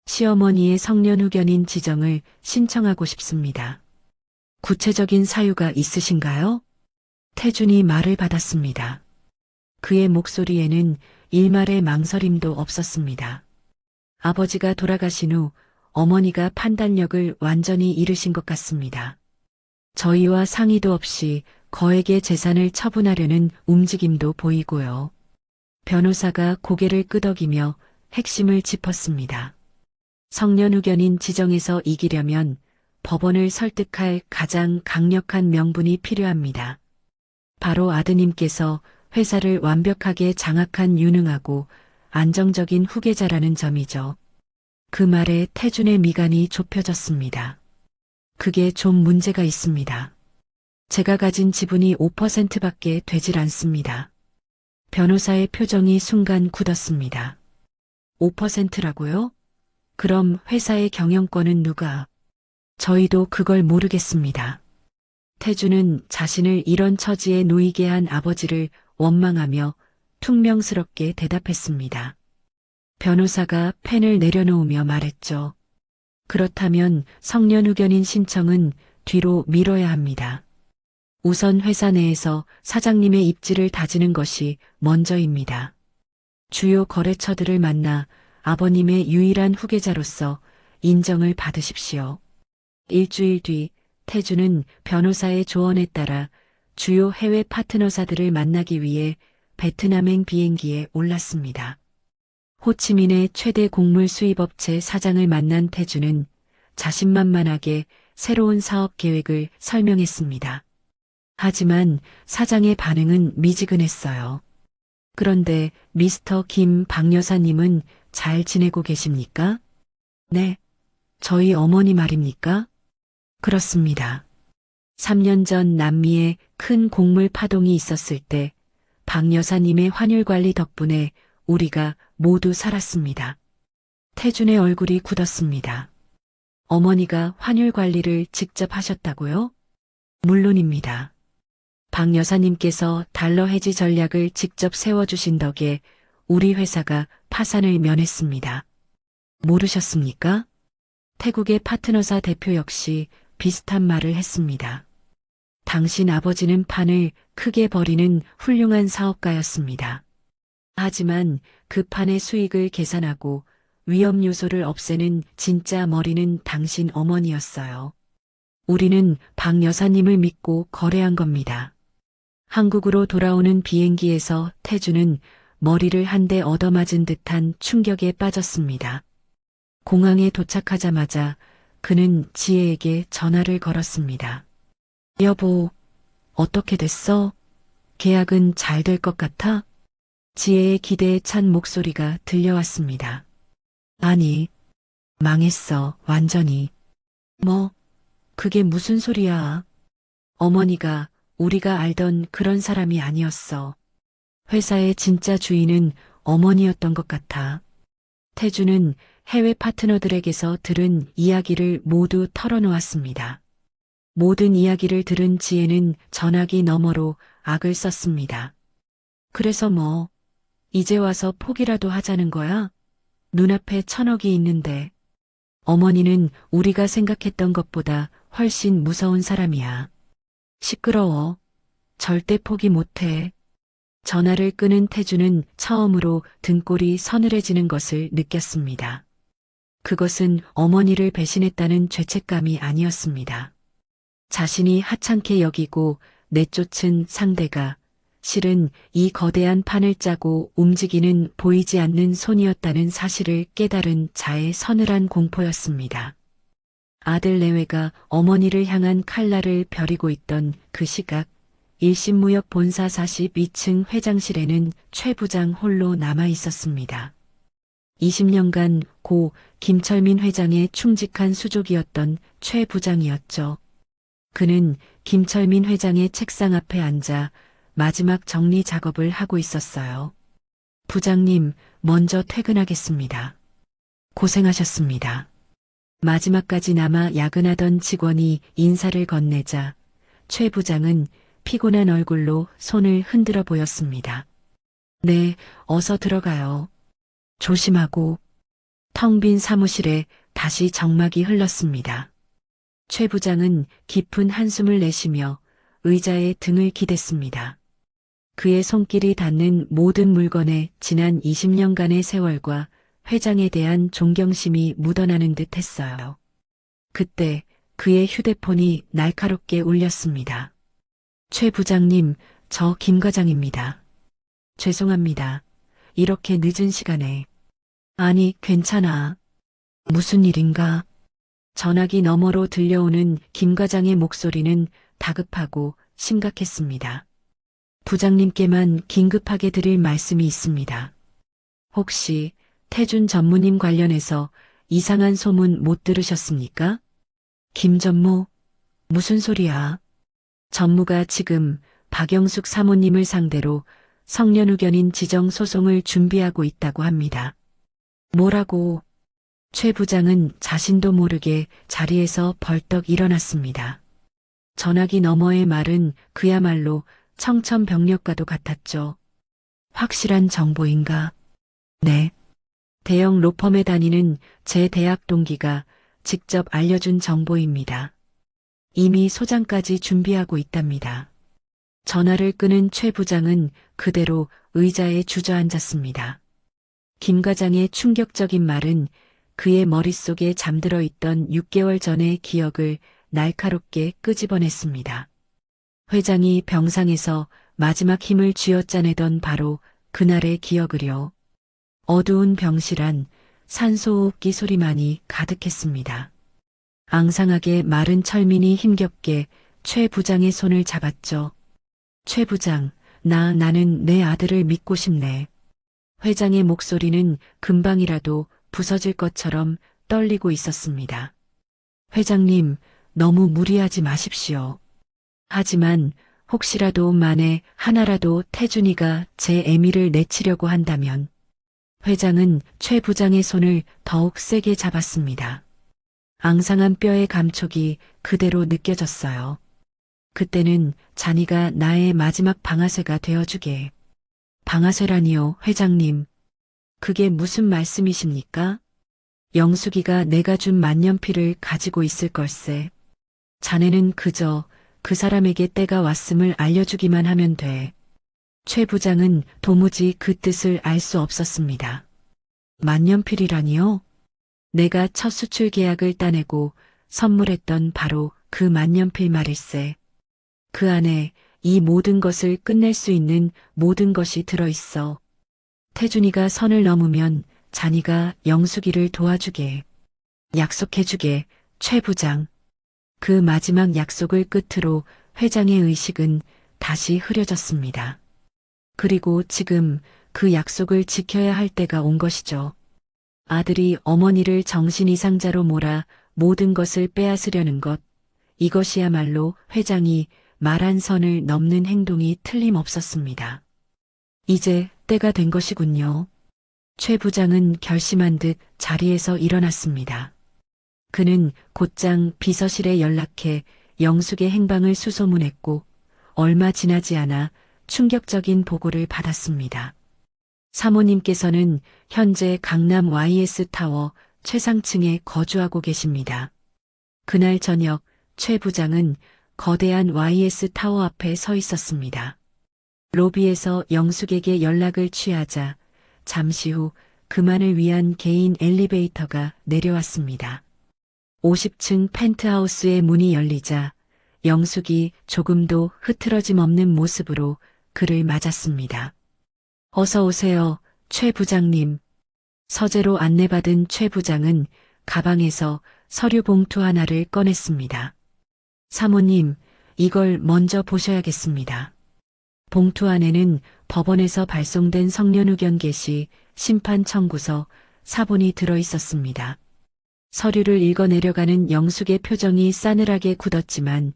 시어머니의 성년후견인 지정을 신청하고 싶습니다. 구체적인 사유가 있으신가요? 태준이 말을 받았습니다. 그의 목소리에는 일말의 망설임도 없었습니다. 아버지가 돌아가신 후 어머니가 판단력을 완전히 잃으신 것 같습니다. 저희와 상의도 없이 거액의 재산을 처분하려는 움직임도 보이고요. 변호사가 고개를 끄덕이며 핵심을 짚었습니다. 성년후견인 지정에서 이기려면 법원을 설득할 가장 강력한 명분이 필요합니다. 바로 아드님께서 회사를 완벽하게 장악한 유능하고 안정적인 후계자라는 점이죠. 그 말에 태준의 미간이 좁혀졌습니다. 그게 좀 문제가 있습니다. 제가 가진 지분이 5%밖에 되질 않습니다. 변호사의 표정이 순간 굳었습니다. 5%라고요? 그럼 회사의 경영권은 누가? 저희도 그걸 모르겠습니다. 태준은 자신을 이런 처지에 놓이게 한 아버지를 원망하며 퉁명스럽게 대답했습니다. 변호사가 펜을 내려놓으며 말했죠. 그렇다면 성년후견인 신청은 뒤로 미뤄야 합니다. 우선 회사 내에서 사장님의 입지를 다지는 것이 먼저입니다. 주요 거래처들을 만나 아버님의 유일한 후계자로서 인정을 받으십시오. 일주일 뒤 태준은 변호사의 조언에 따라 주요 해외 파트너사들을 만나기 위해 베트남행 비행기에 올랐습니다. 호치민의 최대 곡물 수입업체 사장을 만난 태준은 자신만만하게 새로운 사업 계획을 설명했습니다. 하지만 사장의 반응은 미지근했어요. 그런데 미스터 김 박 여사님은 잘 지내고 계십니까? 네. 저희 어머니 말입니까? 그렇습니다. 3년 전 남미에 큰 곡물 파동이 있었을 때 박 여사님의 환율 관리 덕분에 우리가 모두 살았습니다. 태준의 얼굴이 굳었습니다. 어머니가 환율 관리를 직접 하셨다고요? 물론입니다. 박 여사님께서 달러 해지 전략을 직접 세워주신 덕에 우리 회사가 파산을 면했습니다. 모르셨습니까? 태국의 파트너사 대표 역시 비슷한 말을 했습니다. 당신 아버지는 판을 크게 벌이는 훌륭한 사업가였습니다. 하지만 그 판의 수익을 계산하고 위험 요소를 없애는 진짜 머리는 당신 어머니였어요. 우리는 박 여사님을 믿고 거래한 겁니다. 한국으로 돌아오는 비행기에서 태준은 머리를 한 대 얻어맞은 듯한 충격에 빠졌습니다. 공항에 도착하자마자 그는 지혜에게 전화를 걸었습니다. 여보, 어떻게 됐어? 계약은 잘 될 것 같아? 지혜의 기대에 찬 목소리가 들려왔습니다. 아니, 망했어, 완전히. 뭐, 그게 무슨 소리야? 어머니가 우리가 알던 그런 사람이 아니었어. 회사의 진짜 주인은 어머니였던 것 같아. 태준은 해외 파트너들에게서 들은 이야기를 모두 털어놓았습니다. 모든 이야기를 들은 지혜는 전화기 너머로 악을 썼습니다. 그래서 뭐, 이제 와서 포기라도 하자는 거야? 눈앞에 1,000억이 있는데. 어머니는 우리가 생각했던 것보다 훨씬 무서운 사람이야. 시끄러워. 절대 포기 못해. 전화를 끄는 태준은 처음으로 등골이 서늘해지는 것을 느꼈습니다. 그것은 어머니를 배신했다는 죄책감이 아니었습니다. 자신이 하찮게 여기고 내쫓은 상대가 실은 이 거대한 판을 짜고 움직이는 보이지 않는 손이었다는 사실을 깨달은 자의 서늘한 공포였습니다. 아들 내외가 어머니를 향한 칼날을 벼리고 있던 그 시각, 일신무역 본사 42층 회장실에는 최 부장 홀로 남아 있었습니다. 20년간 고 김철민 회장의 충직한 수족이었던 최 부장이었죠. 그는 김철민 회장의 책상 앞에 앉아 마지막 정리 작업을 하고 있었어요. 부장님, 먼저 퇴근하겠습니다. 고생하셨습니다. 마지막까지 남아 야근하던 직원이 인사를 건네자 최 부장은 피곤한 얼굴로 손을 흔들어 보였습니다. 네, 어서 들어가요. 조심하고. 텅 빈 사무실에 다시 정막이 흘렀습니다. 최 부장은 깊은 한숨을 내쉬며 의자에 등을 기댔습니다. 그의 손길이 닿는 모든 물건에 지난 20년간의 세월과 회장에 대한 존경심이 묻어나는 듯 했어요. 그때 그의 휴대폰이 날카롭게 울렸습니다. 최 부장님, 저 김 과장입니다. 죄송합니다. 이렇게 늦은 시간에. 아니, 괜찮아. 무슨 일인가? 전화기 너머로 들려오는 김 과장의 목소리는 다급하고 심각했습니다. 부장님께만 긴급하게 드릴 말씀이 있습니다. 혹시 태준 전무님 관련해서 이상한 소문 못 들으셨습니까? 김 전무? 무슨 소리야? 전무가 지금 박영숙 사모님을 상대로 성년후견인 지정 소송을 준비하고 있다고 합니다. 뭐라고? 최 부장은 자신도 모르게 자리에서 벌떡 일어났습니다. 전화기 너머의 말은 그야말로 청천벽력과도 같았죠. 확실한 정보인가? 네. 대형 로펌에 다니는 제 대학 동기가 직접 알려준 정보입니다. 이미 소장까지 준비하고 있답니다. 전화를 끄는 최 부장은 그대로 의자에 주저앉았습니다. 김 과장의 충격적인 말은 그의 머릿속에 잠들어 있던 6개월 전의 기억을 날카롭게 끄집어냈습니다. 회장이 병상에서 마지막 힘을 쥐어짜내던 바로 그날의 기억을요. 어두운 병실 안 산소호흡기 소리만이 가득했습니다. 앙상하게 마른 철민이 힘겹게 최 부장의 손을 잡았죠. 최 부장, 나는 내 아들을 믿고 싶네. 회장의 목소리는 금방이라도 부서질 것처럼 떨리고 있었습니다. 회장님, 너무 무리하지 마십시오. 하지만 혹시라도 만에 하나라도 태준이가 제 애미를 내치려고 한다면 회장은 최 부장의 손을 더욱 세게 잡았습니다. 앙상한 뼈의 감촉이 그대로 느껴졌어요. 그때는 잔이가 나의 마지막 방아쇠가 되어주게. 방아쇠라니요, 회장님. 그게 무슨 말씀이십니까? 영숙이가 내가 준 만년필을 가지고 있을 걸세. 자네는 그저 그 사람에게 때가 왔음을 알려주기만 하면 돼. 최 부장은 도무지 그 뜻을 알 수 없었습니다. 만년필이라니요? 내가 첫 수출 계약을 따내고 선물했던 바로 그 만년필 말일세. 그 안에 이 모든 것을 끝낼 수 있는 모든 것이 들어있어. 태준이가 선을 넘으면 잔이가 영숙이를 도와주게. 약속해주게, 최 부장. 그 마지막 약속을 끝으로 회장의 의식은 다시 흐려졌습니다. 그리고 지금 그 약속을 지켜야 할 때가 온 것이죠. 아들이 어머니를 정신 이상자로 몰아 모든 것을 빼앗으려는 것. 이것이야말로 회장이 말한 선을 넘는 행동이 틀림없었습니다. 이제 때가 된 것이군요. 최 부장은 결심한 듯 자리에서 일어났습니다. 그는 곧장 비서실에 연락해 영숙의 행방을 수소문했고 얼마 지나지 않아 충격적인 보고를 받았습니다. 사모님께서는 현재 강남 YS타워 최상층에 거주하고 계십니다. 그날 저녁 최 부장은 거대한 YS타워 앞에 서 있었습니다. 로비에서 영숙에게 연락을 취하자 잠시 후 그만을 위한 개인 엘리베이터가 내려왔습니다. 50층 펜트하우스의 문이 열리자 영숙이 조금도 흐트러짐 없는 모습으로 그를 맞았습니다. 어서 오세요, 최 부장님. 서재로 안내받은 최 부장은 가방에서 서류 봉투 하나를 꺼냈습니다. 사모님, 이걸 먼저 보셔야겠습니다. 봉투 안에는 법원에서 발송된 성년후견 개시, 심판 청구서, 사본이 들어 있었습니다. 서류를 읽어 내려가는 영숙의 표정이 싸늘하게 굳었지만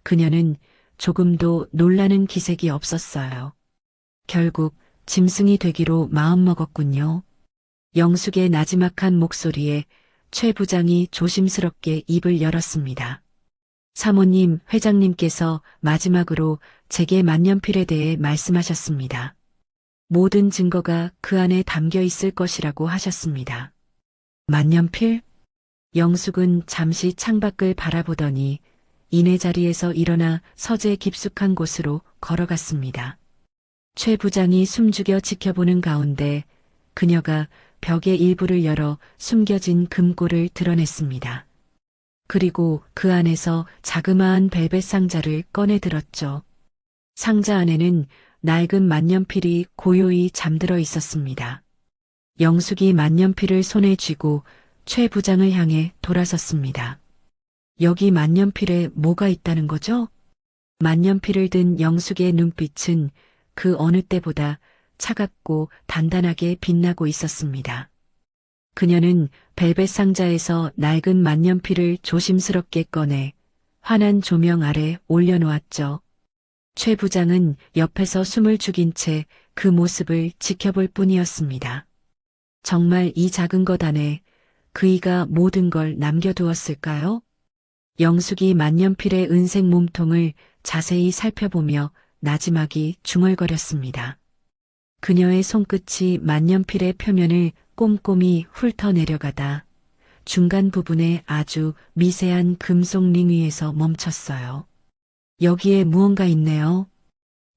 그녀는 조금도 놀라는 기색이 없었어요. 결국 짐승이 되기로 마음먹었군요. 영숙의 나지막한 목소리에 최 부장이 조심스럽게 입을 열었습니다. 사모님, 회장님께서 마지막으로 제게 만년필에 대해 말씀하셨습니다. 모든 증거가 그 안에 담겨 있을 것이라고 하셨습니다. 만년필? 영숙은 잠시 창밖을 바라보더니 이내 자리에서 일어나 서재 깊숙한 곳으로 걸어갔습니다. 최 부장이 숨죽여 지켜보는 가운데 그녀가 벽의 일부를 열어 숨겨진 금고를 드러냈습니다. 그리고 그 안에서 자그마한 벨벳 상자를 꺼내 들었죠. 상자 안에는 낡은 만년필이 고요히 잠들어 있었습니다. 영숙이 만년필을 손에 쥐고 최 부장을 향해 돌아섰습니다. 여기 만년필에 뭐가 있다는 거죠? 만년필을 든 영숙의 눈빛은 그 어느 때보다 차갑고 단단하게 빛나고 있었습니다. 그녀는 벨벳 상자에서 낡은 만년필을 조심스럽게 꺼내 환한 조명 아래 올려놓았죠. 최 부장은 옆에서 숨을 죽인 채 그 모습을 지켜볼 뿐이었습니다. 정말 이 작은 것 안에 그이가 모든 걸 남겨두었을까요? 영숙이 만년필의 은색 몸통을 자세히 살펴보며 나지막이 중얼거렸습니다. 그녀의 손끝이 만년필의 표면을 꼼꼼히 훑어 내려가다 중간 부분에 아주 미세한 금속 링 위에서 멈췄어요. 여기에 무언가 있네요.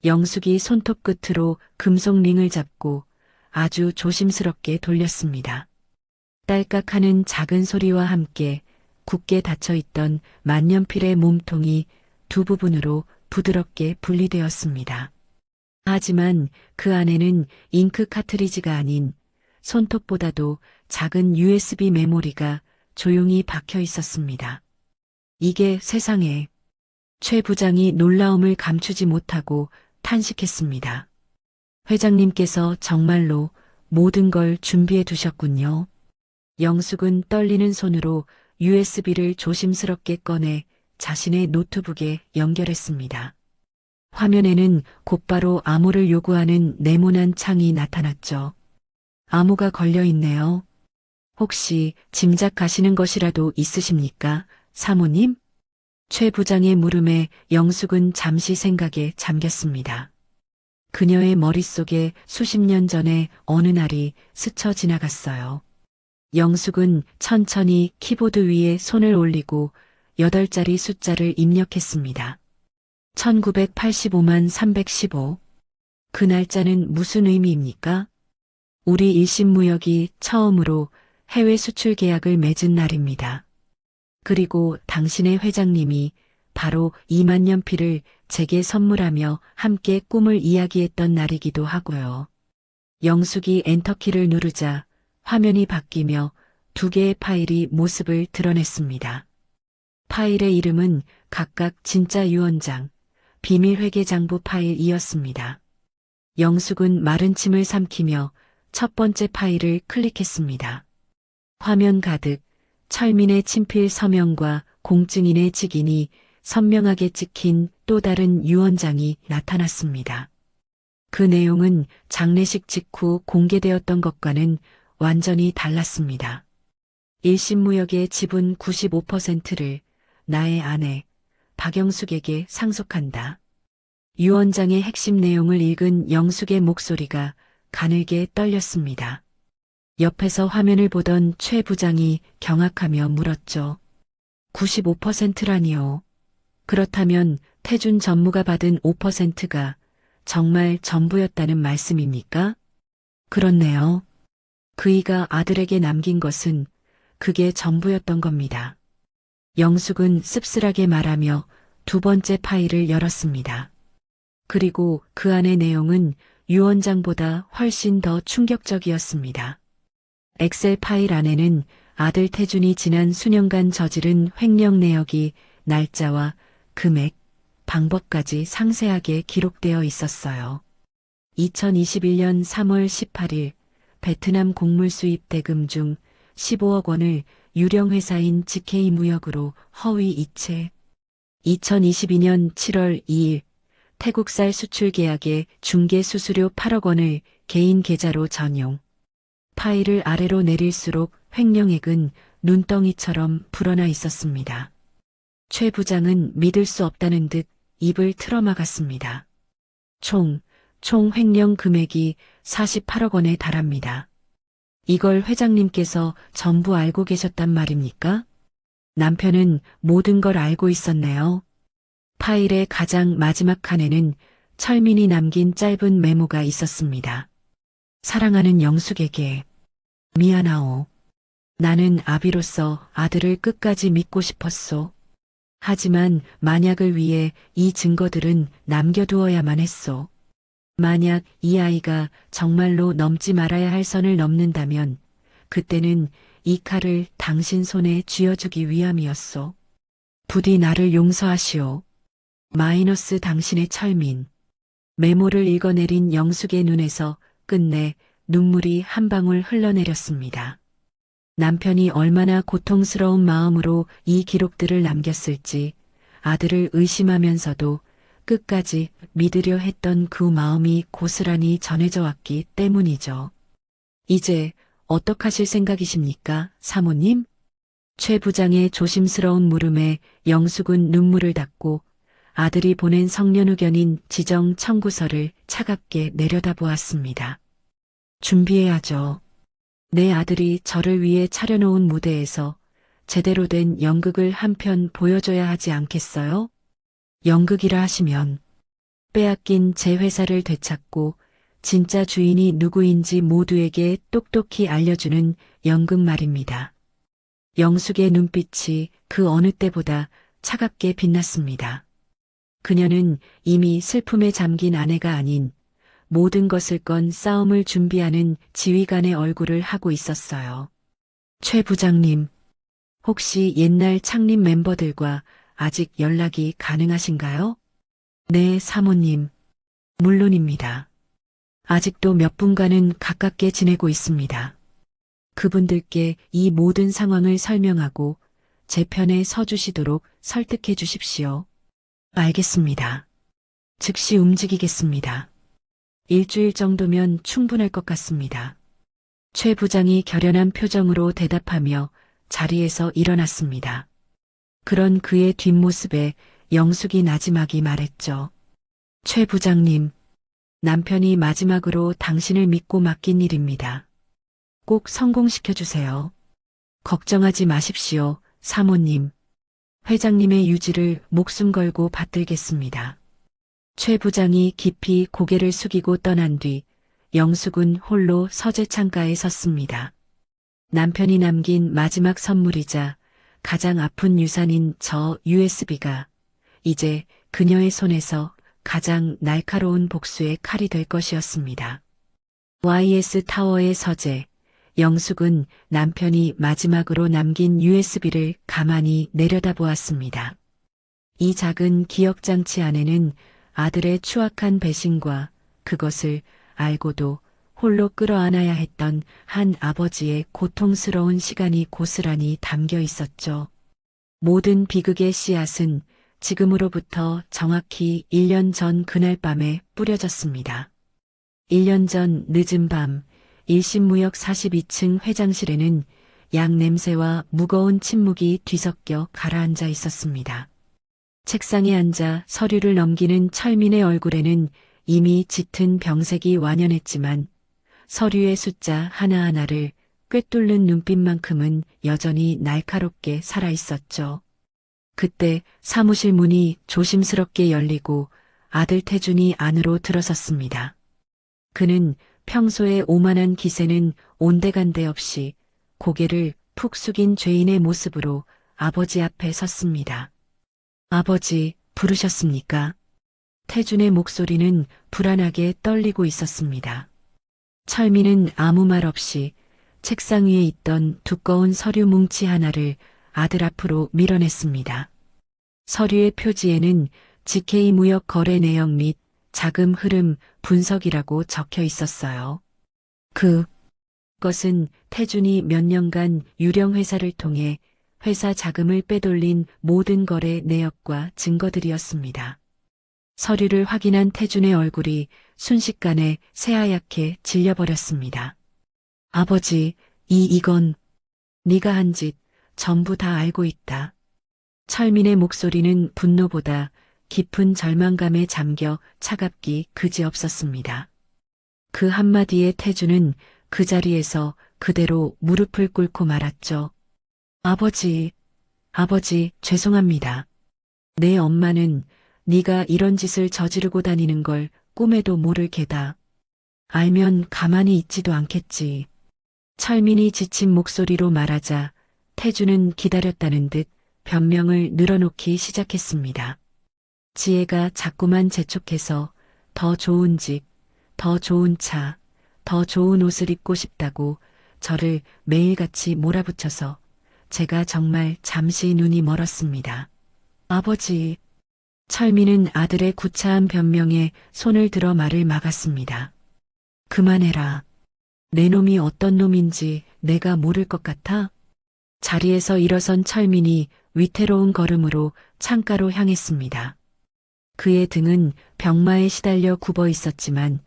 영숙이 손톱 끝으로 금속 링을 잡고 아주 조심스럽게 돌렸습니다. 딸깍하는 작은 소리와 함께 굳게 닫혀있던 만년필의 몸통이 두 부분으로 부드럽게 분리되었습니다. 하지만 그 안에는 잉크 카트리지가 아닌 손톱보다도 작은 USB 메모리가 조용히 박혀 있었습니다. 이게 세상에. 최 부장이 놀라움을 감추지 못하고 탄식했습니다. 회장님께서 정말로 모든 걸 준비해 두셨군요. 영숙은 떨리는 손으로 USB를 조심스럽게 꺼내 자신의 노트북에 연결했습니다. 화면에는 곧바로 암호를 요구하는 네모난 창이 나타났죠. 암호가 걸려 있네요. 혹시 짐작하시는 것이라도 있으십니까, 사모님? 최 부장의 물음에 영숙은 잠시 생각에 잠겼습니다. 그녀의 머릿속에 수십 년 전의 어느 날이 스쳐 지나갔어요. 영숙은 천천히 키보드 위에 손을 올리고 8자리 숫자를 입력했습니다. 1985만 315. 그 날짜는 무슨 의미입니까? 우리 일신무역이 처음으로 해외 수출 계약을 맺은 날입니다. 그리고 당신의 회장님이 바로 2만 년필을 제게 선물하며 함께 꿈을 이야기했던 날이기도 하고요. 영숙이 엔터키를 누르자 화면이 바뀌며 두 개의 파일이 모습을 드러냈습니다. 파일의 이름은 각각 진짜 유언장, 비밀회계장부 파일이었습니다. 영숙은 마른 침을 삼키며 첫 번째 파일을 클릭했습니다. 화면 가득 철민의 친필 서명과 공증인의 직인이 선명하게 찍힌 또 다른 유언장이 나타났습니다. 그 내용은 장례식 직후 공개되었던 것과는 완전히 달랐습니다. 일신무역의 지분 95%를 나의 아내 박영숙에게 상속한다. 유언장의 핵심 내용을 읽은 영숙의 목소리가 가늘게 떨렸습니다. 옆에서 화면을 보던 최 부장이 경악하며 물었죠. 95%라니요. 그렇다면 태준 전무가 받은 5%가 정말 전부였다는 말씀입니까? 그렇네요. 그이가 아들에게 남긴 것은 그게 전부였던 겁니다. 영숙은 씁쓸하게 말하며 두 번째 파일을 열었습니다. 그리고 그 안의 내용은 유언장보다 훨씬 더 충격적이었습니다. 엑셀 파일 안에는 아들 태준이 지난 수년간 저지른 횡령 내역이 날짜와 금액, 방법까지 상세하게 기록되어 있었어요. 2021년 3월 18일 베트남 곡물 수입 대금 중 15억 원을 유령 회사인 GK무역으로 허위 이체. 2022년 7월 2일 태국쌀 수출 계약에 중개 수수료 8억 원을 개인 계좌로 전용. 파일을 아래로 내릴수록 횡령액은 눈덩이처럼 불어나 있었습니다. 최 부장은 믿을 수 없다는 듯 입을 틀어막았습니다. 총 횡령 금액이 48억 원에 달합니다. 이걸 회장님께서 전부 알고 계셨단 말입니까? 남편은 모든 걸 알고 있었네요. 파일의 가장 마지막 칸에는 철민이 남긴 짧은 메모가 있었습니다. 사랑하는 영숙에게 미안하오. 나는 아비로서 아들을 끝까지 믿고 싶었소. 하지만 만약을 위해 이 증거들은 남겨두어야만 했소. 만약 이 아이가 정말로 넘지 말아야 할 선을 넘는다면 그때는 이 칼을 당신 손에 쥐어주기 위함이었소. 부디 나를 용서하시오. 마이너스 당신의 철민. 메모를 읽어내린 영숙의 눈에서 끝내 눈물이 한 방울 흘러내렸습니다. 남편이 얼마나 고통스러운 마음으로 이 기록들을 남겼을지 아들을 의심하면서도 끝까지 믿으려 했던 그 마음이 고스란히 전해져 왔기 때문이죠. 이제 어떡하실 생각이십니까, 사모님? 최 부장의 조심스러운 물음에 영숙은 눈물을 닦고 아들이 보낸 성년 의견인 지정 청구서를 차갑게 내려다보았습니다. 준비해야죠. 내 아들이 저를 위해 차려놓은 무대에서 제대로 된 연극을 한 편 보여줘야 하지 않겠어요? 연극이라 하시면 빼앗긴 제 회사를 되찾고 진짜 주인이 누구인지 모두에게 똑똑히 알려주는 연극 말입니다. 영숙의 눈빛이 그 어느 때보다 차갑게 빛났습니다. 그녀는 이미 슬픔에 잠긴 아내가 아닌 모든 것을 건 싸움을 준비하는 지휘관의 얼굴을 하고 있었어요. 최 부장님, 혹시 옛날 창립 멤버들과 아직 연락이 가능하신가요? 네, 사모님. 물론입니다. 아직도 몇 분과는 가깝게 지내고 있습니다. 그분들께 이 모든 상황을 설명하고 제 편에 서주시도록 설득해 주십시오. 알겠습니다. 즉시 움직이겠습니다. 일주일 정도면 충분할 것 같습니다. 최 부장이 결연한 표정으로 대답하며 자리에서 일어났습니다. 그런 그의 뒷모습에 영숙이 나지막이 말했죠. 최 부장님, 남편이 마지막으로 당신을 믿고 맡긴 일입니다. 꼭 성공시켜주세요. 걱정하지 마십시오, 사모님. 회장님의 유지를 목숨 걸고 받들겠습니다. 최 부장이 깊이 고개를 숙이고 떠난 뒤 영숙은 홀로 서재 창가에 섰습니다. 남편이 남긴 마지막 선물이자 가장 아픈 유산인 저 USB가 이제 그녀의 손에서 가장 날카로운 복수의 칼이 될 것이었습니다. YS 타워의 서재, 영숙은 남편이 마지막으로 남긴 USB를 가만히 내려다보았습니다. 이 작은 기억장치 안에는 아들의 추악한 배신과 그것을 알고도 홀로 끌어안아야 했던 한 아버지의 고통스러운 시간이 고스란히 담겨 있었죠. 모든 비극의 씨앗은 지금으로부터 정확히 1년 전 그날 밤에 뿌려졌습니다. 1년 전 늦은 밤 일신무역 42층 회장실에는 약 냄새와 무거운 침묵이 뒤섞여 가라앉아 있었습니다. 책상에 앉아 서류를 넘기는 철민의 얼굴에는 이미 짙은 병색이 완연했지만 서류의 숫자 하나하나를 꿰뚫는 눈빛만큼은 여전히 날카롭게 살아있었죠. 그때 사무실 문이 조심스럽게 열리고 아들 태준이 안으로 들어섰습니다. 그는 평소에 오만한 기세는 온데간데 없이 고개를 푹 숙인 죄인의 모습으로 아버지 앞에 섰습니다. 아버지, 부르셨습니까? 태준의 목소리는 불안하게 떨리고 있었습니다. 철민은 아무 말 없이 책상 위에 있던 두꺼운 서류 뭉치 하나를 아들 앞으로 밀어냈습니다. 서류의 표지에는 GK 무역 거래 내역 및 자금 흐름 분석이라고 적혀 있었어요. 것은 태준이 몇 년간 유령 회사를 통해 회사 자금을 빼돌린 모든 거래 내역과 증거들이었습니다. 서류를 확인한 태준의 얼굴이 순식간에 새하얗게 질려버렸습니다. 아버지, 이건 네가 한 짓 전부 다 알고 있다. 철민의 목소리는 분노보다 깊은 절망감에 잠겨 차갑기 그지없었습니다. 그 한마디에 태준은 그 자리에서 그대로 무릎을 꿇고 말았죠. 아버지, 죄송합니다. 내 엄마는 네가 이런 짓을 저지르고 다니는 걸 꿈에도 모를 게다. 알면 가만히 있지도 않겠지. 철민이 지친 목소리로 말하자 태주는 기다렸다는 듯 변명을 늘어놓기 시작했습니다. 지혜가 자꾸만 재촉해서 더 좋은 집, 더 좋은 차, 더 좋은 옷을 입고 싶다고 저를 매일같이 몰아붙여서 제가 정말 잠시 눈이 멀었습니다. 아버지, 철민은 아들의 구차한 변명에 손을 들어 말을 막았습니다. 그만해라. 내 놈이 어떤 놈인지 내가 모를 것 같아? 자리에서 일어선 철민이 위태로운 걸음으로 창가로 향했습니다. 그의 등은 병마에 시달려 굽어 있었지만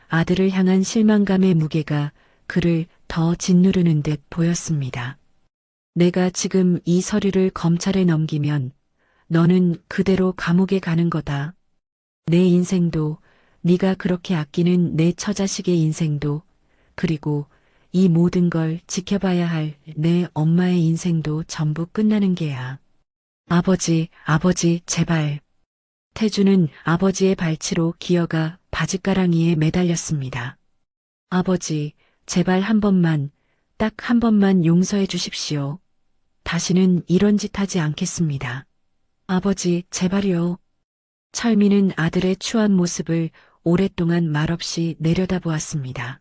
아들을 향한 실망감의 무게가 그를 더 짓누르는 듯 보였습니다. 내가 지금 이 서류를 검찰에 넘기면 너는 그대로 감옥에 가는 거다. 내 인생도 네가 그렇게 아끼는 내 처자식의 인생도 그리고 이 모든 걸 지켜봐야 할 내 엄마의 인생도 전부 끝나는 게야. 아버지, 제발. 태주는 아버지의 발치로 기어가 바짓가랑이에 매달렸습니다. 아버지, 제발 한 번만, 딱 한 번만 용서해 주십시오. 다시는 이런 짓 하지 않겠습니다. 아버지, 제발요. 철민은 아들의 추한 모습을 오랫동안 말없이 내려다보았습니다.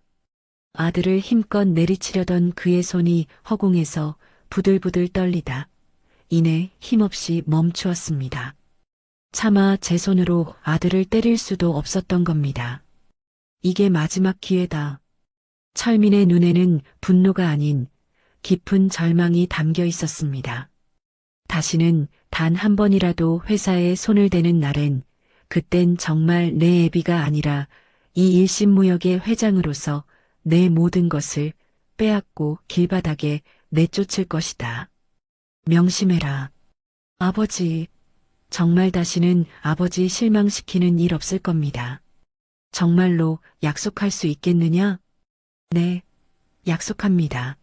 아들을 힘껏 내리치려던 그의 손이 허공에서 부들부들 떨리다 이내 힘없이 멈추었습니다. 차마 제 손으로 아들을 때릴 수도 없었던 겁니다. 이게 마지막 기회다. 철민의 눈에는 분노가 아닌 깊은 절망이 담겨 있었습니다. 다시는 단 한 번이라도 회사에 손을 대는 날엔 그땐 정말 내 애비가 아니라 이 일심무역의 회장으로서 내 모든 것을 빼앗고 길바닥에 내쫓을 것이다. 명심해라. 아버지, 정말 다시는 아버지 실망시키는 일 없을 겁니다. 정말로 약속할 수 있겠느냐? 네, 약속합니다.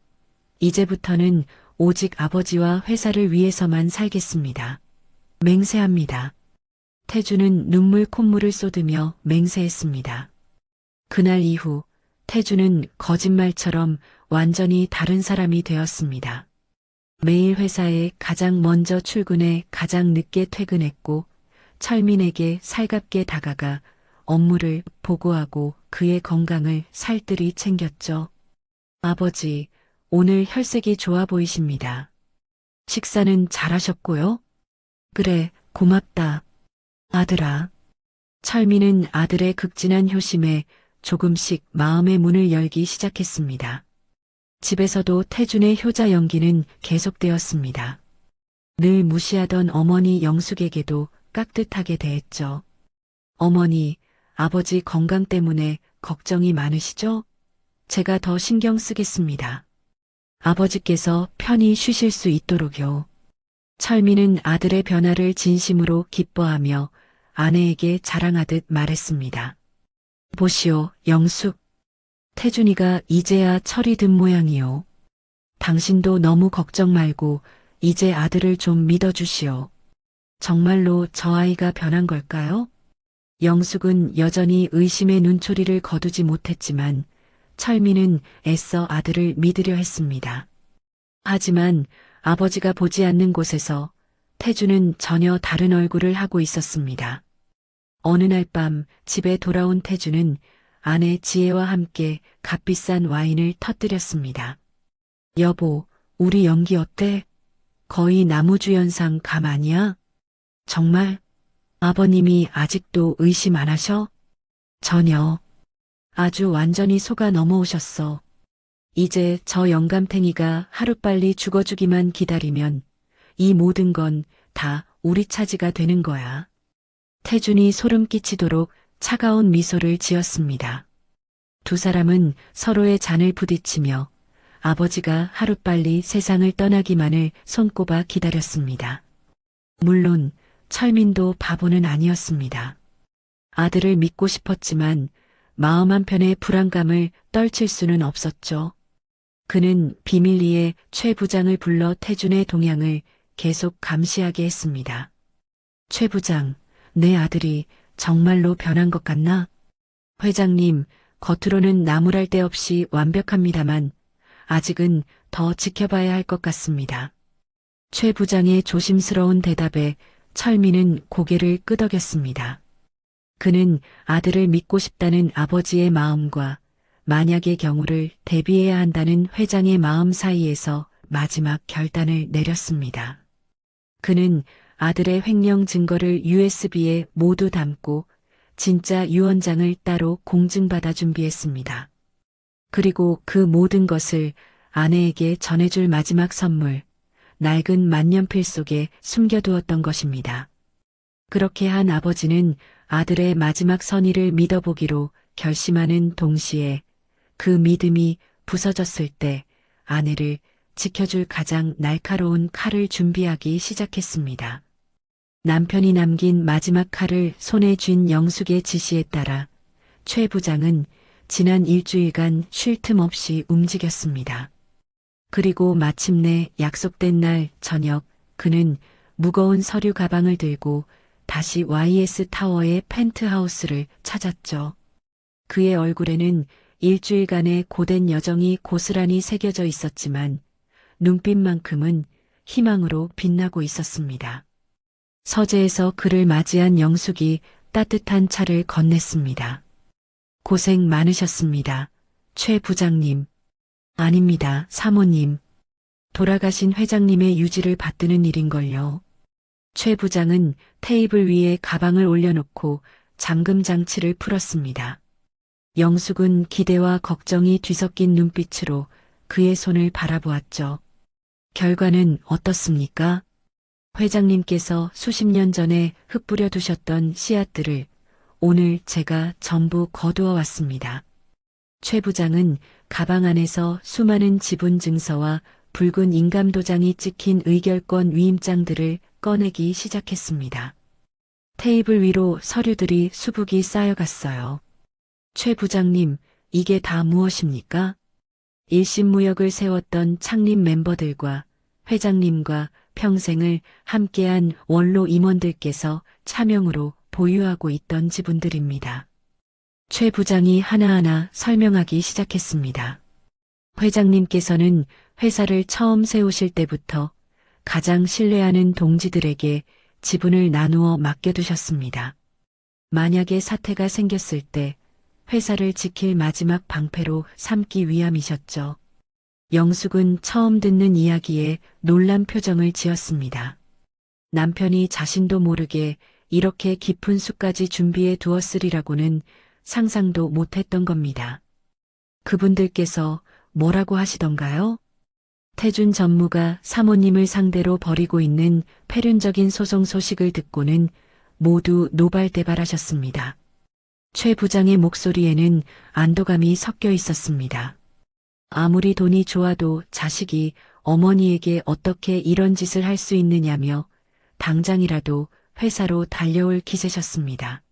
이제부터는 오직 아버지와 회사를 위해서만 살겠습니다. 맹세합니다. 태주는 눈물 콧물을 쏟으며 맹세했습니다. 그날 이후 태주는 거짓말처럼 완전히 다른 사람이 되었습니다. 매일 회사에 가장 먼저 출근해 가장 늦게 퇴근했고 철민에게 살갑게 다가가 업무를 보고하고 그의 건강을 살뜰히 챙겼죠. 아버지, 오늘 혈색이 좋아 보이십니다. 식사는 잘하셨고요? 그래, 고맙다. 아들아. 철민은 아들의 극진한 효심에 조금씩 마음의 문을 열기 시작했습니다. 집에서도 태준의 효자 연기는 계속되었습니다. 늘 무시하던 어머니 영숙에게도 깍듯하게 대했죠. 어머니, 아버지 건강 때문에 걱정이 많으시죠? 제가 더 신경 쓰겠습니다. 아버지께서 편히 쉬실 수 있도록요. 철민은 아들의 변화를 진심으로 기뻐하며 아내에게 자랑하듯 말했습니다. 보시오, 영숙. 태준이가 이제야 철이 든 모양이요. 당신도 너무 걱정 말고 이제 아들을 좀 믿어주시오. 정말로 저 아이가 변한 걸까요? 영숙은 여전히 의심의 눈초리를 거두지 못했지만 철민은 애써 아들을 믿으려 했습니다. 하지만 아버지가 보지 않는 곳에서 태주는 전혀 다른 얼굴을 하고 있었습니다. 어느 날 밤 집에 돌아온 태주는 아내 지혜와 함께 값비싼 와인을 터뜨렸습니다. 여보, 우리 연기 어때? 거의 나무주연상 감 아니야? 정말? 아버님이 아직도 의심 안 하셔? 전혀. 아주 완전히 속아 넘어오셨어. 이제 저 영감탱이가 하루빨리 죽어주기만 기다리면 이 모든 건 다 우리 차지가 되는 거야. 태준이 소름 끼치도록 차가운 미소를 지었습니다. 두 사람은 서로의 잔을 부딪히며 아버지가 하루빨리 세상을 떠나기만을 손꼽아 기다렸습니다. 물론 철민도 바보는 아니었습니다. 아들을 믿고 싶었지만 마음 한편의 불안감을 떨칠 수는 없었죠. 그는 비밀리에 최 부장을 불러 태준의 동향을 계속 감시하게 했습니다. 최 부장, 내 아들이 정말로 변한 것 같나? 회장님, 겉으로는 나무랄 데 없이 완벽합니다만 아직은 더 지켜봐야 할 것 같습니다. 최 부장의 조심스러운 대답에 철민은 고개를 끄덕였습니다. 그는 아들을 믿고 싶다는 아버지의 마음과 만약의 경우를 대비해야 한다는 회장의 마음 사이에서 마지막 결단을 내렸습니다. 그는 아들의 횡령 증거를 USB에 모두 담고 진짜 유언장을 따로 공증받아 준비했습니다. 그리고 그 모든 것을 아내에게 전해줄 마지막 선물, 낡은 만년필 속에 숨겨두었던 것입니다. 그렇게 한 아버지는 아들의 마지막 선의를 믿어보기로 결심하는 동시에 그 믿음이 부서졌을 때 아내를 지켜줄 가장 날카로운 칼을 준비하기 시작했습니다. 남편이 남긴 마지막 칼을 손에 쥔 영숙의 지시에 따라 최 부장은 지난 일주일간 쉴 틈 없이 움직였습니다. 그리고 마침내 약속된 날 저녁 그는 무거운 서류 가방을 들고 다시 YS 타워의 펜트하우스를 찾았죠. 그의 얼굴에는 일주일간의 고된 여정이 고스란히 새겨져 있었지만 눈빛만큼은 희망으로 빛나고 있었습니다. 서재에서 그를 맞이한 영숙이 따뜻한 차를 건넸습니다. 고생 많으셨습니다. 최 부장님. 아닙니다, 사모님. 돌아가신 회장님의 유지를 받드는 일인걸요. 최 부장은 테이블 위에 가방을 올려놓고 잠금 장치를 풀었습니다. 영숙은 기대와 걱정이 뒤섞인 눈빛으로 그의 손을 바라보았죠. 결과는 어떻습니까? 회장님께서 수십 년 전에 흩뿌려 두셨던 씨앗들을 오늘 제가 전부 거두어 왔습니다. 최 부장은 가방 안에서 수많은 지분 증서와 붉은 인감 도장이 찍힌 의결권 위임장들을 꺼내기 시작했습니다. 테이블 위로 서류들이 수북이 쌓여갔어요. 최 부장님, 이게 다 무엇입니까? 일심무역을 세웠던 창립 멤버들과 회장님과 평생을 함께한 원로 임원들께서 차명으로 보유하고 있던 지분들입니다. 최 부장이 하나하나 설명하기 시작했습니다. 회장님께서는 회사를 처음 세우실 때부터 가장 신뢰하는 동지들에게 지분을 나누어 맡겨두셨습니다. 만약에 사태가 생겼을 때 회사를 지킬 마지막 방패로 삼기 위함이셨죠. 영숙은 처음 듣는 이야기에 놀란 표정을 지었습니다. 남편이 자신도 모르게 이렇게 깊은 수까지 준비해 두었으리라고는 상상도 못했던 겁니다. 그분들께서 뭐라고 하시던가요? 태준 전무가 사모님을 상대로 벌이고 있는 폐륜적인 소송 소식을 듣고는 모두 노발대발하셨습니다. 최 부장의 목소리에는 안도감이 섞여 있었습니다. 아무리 돈이 좋아도 자식이 어머니에게 어떻게 이런 짓을 할 수 있느냐며 당장이라도 회사로 달려올 기세셨습니다.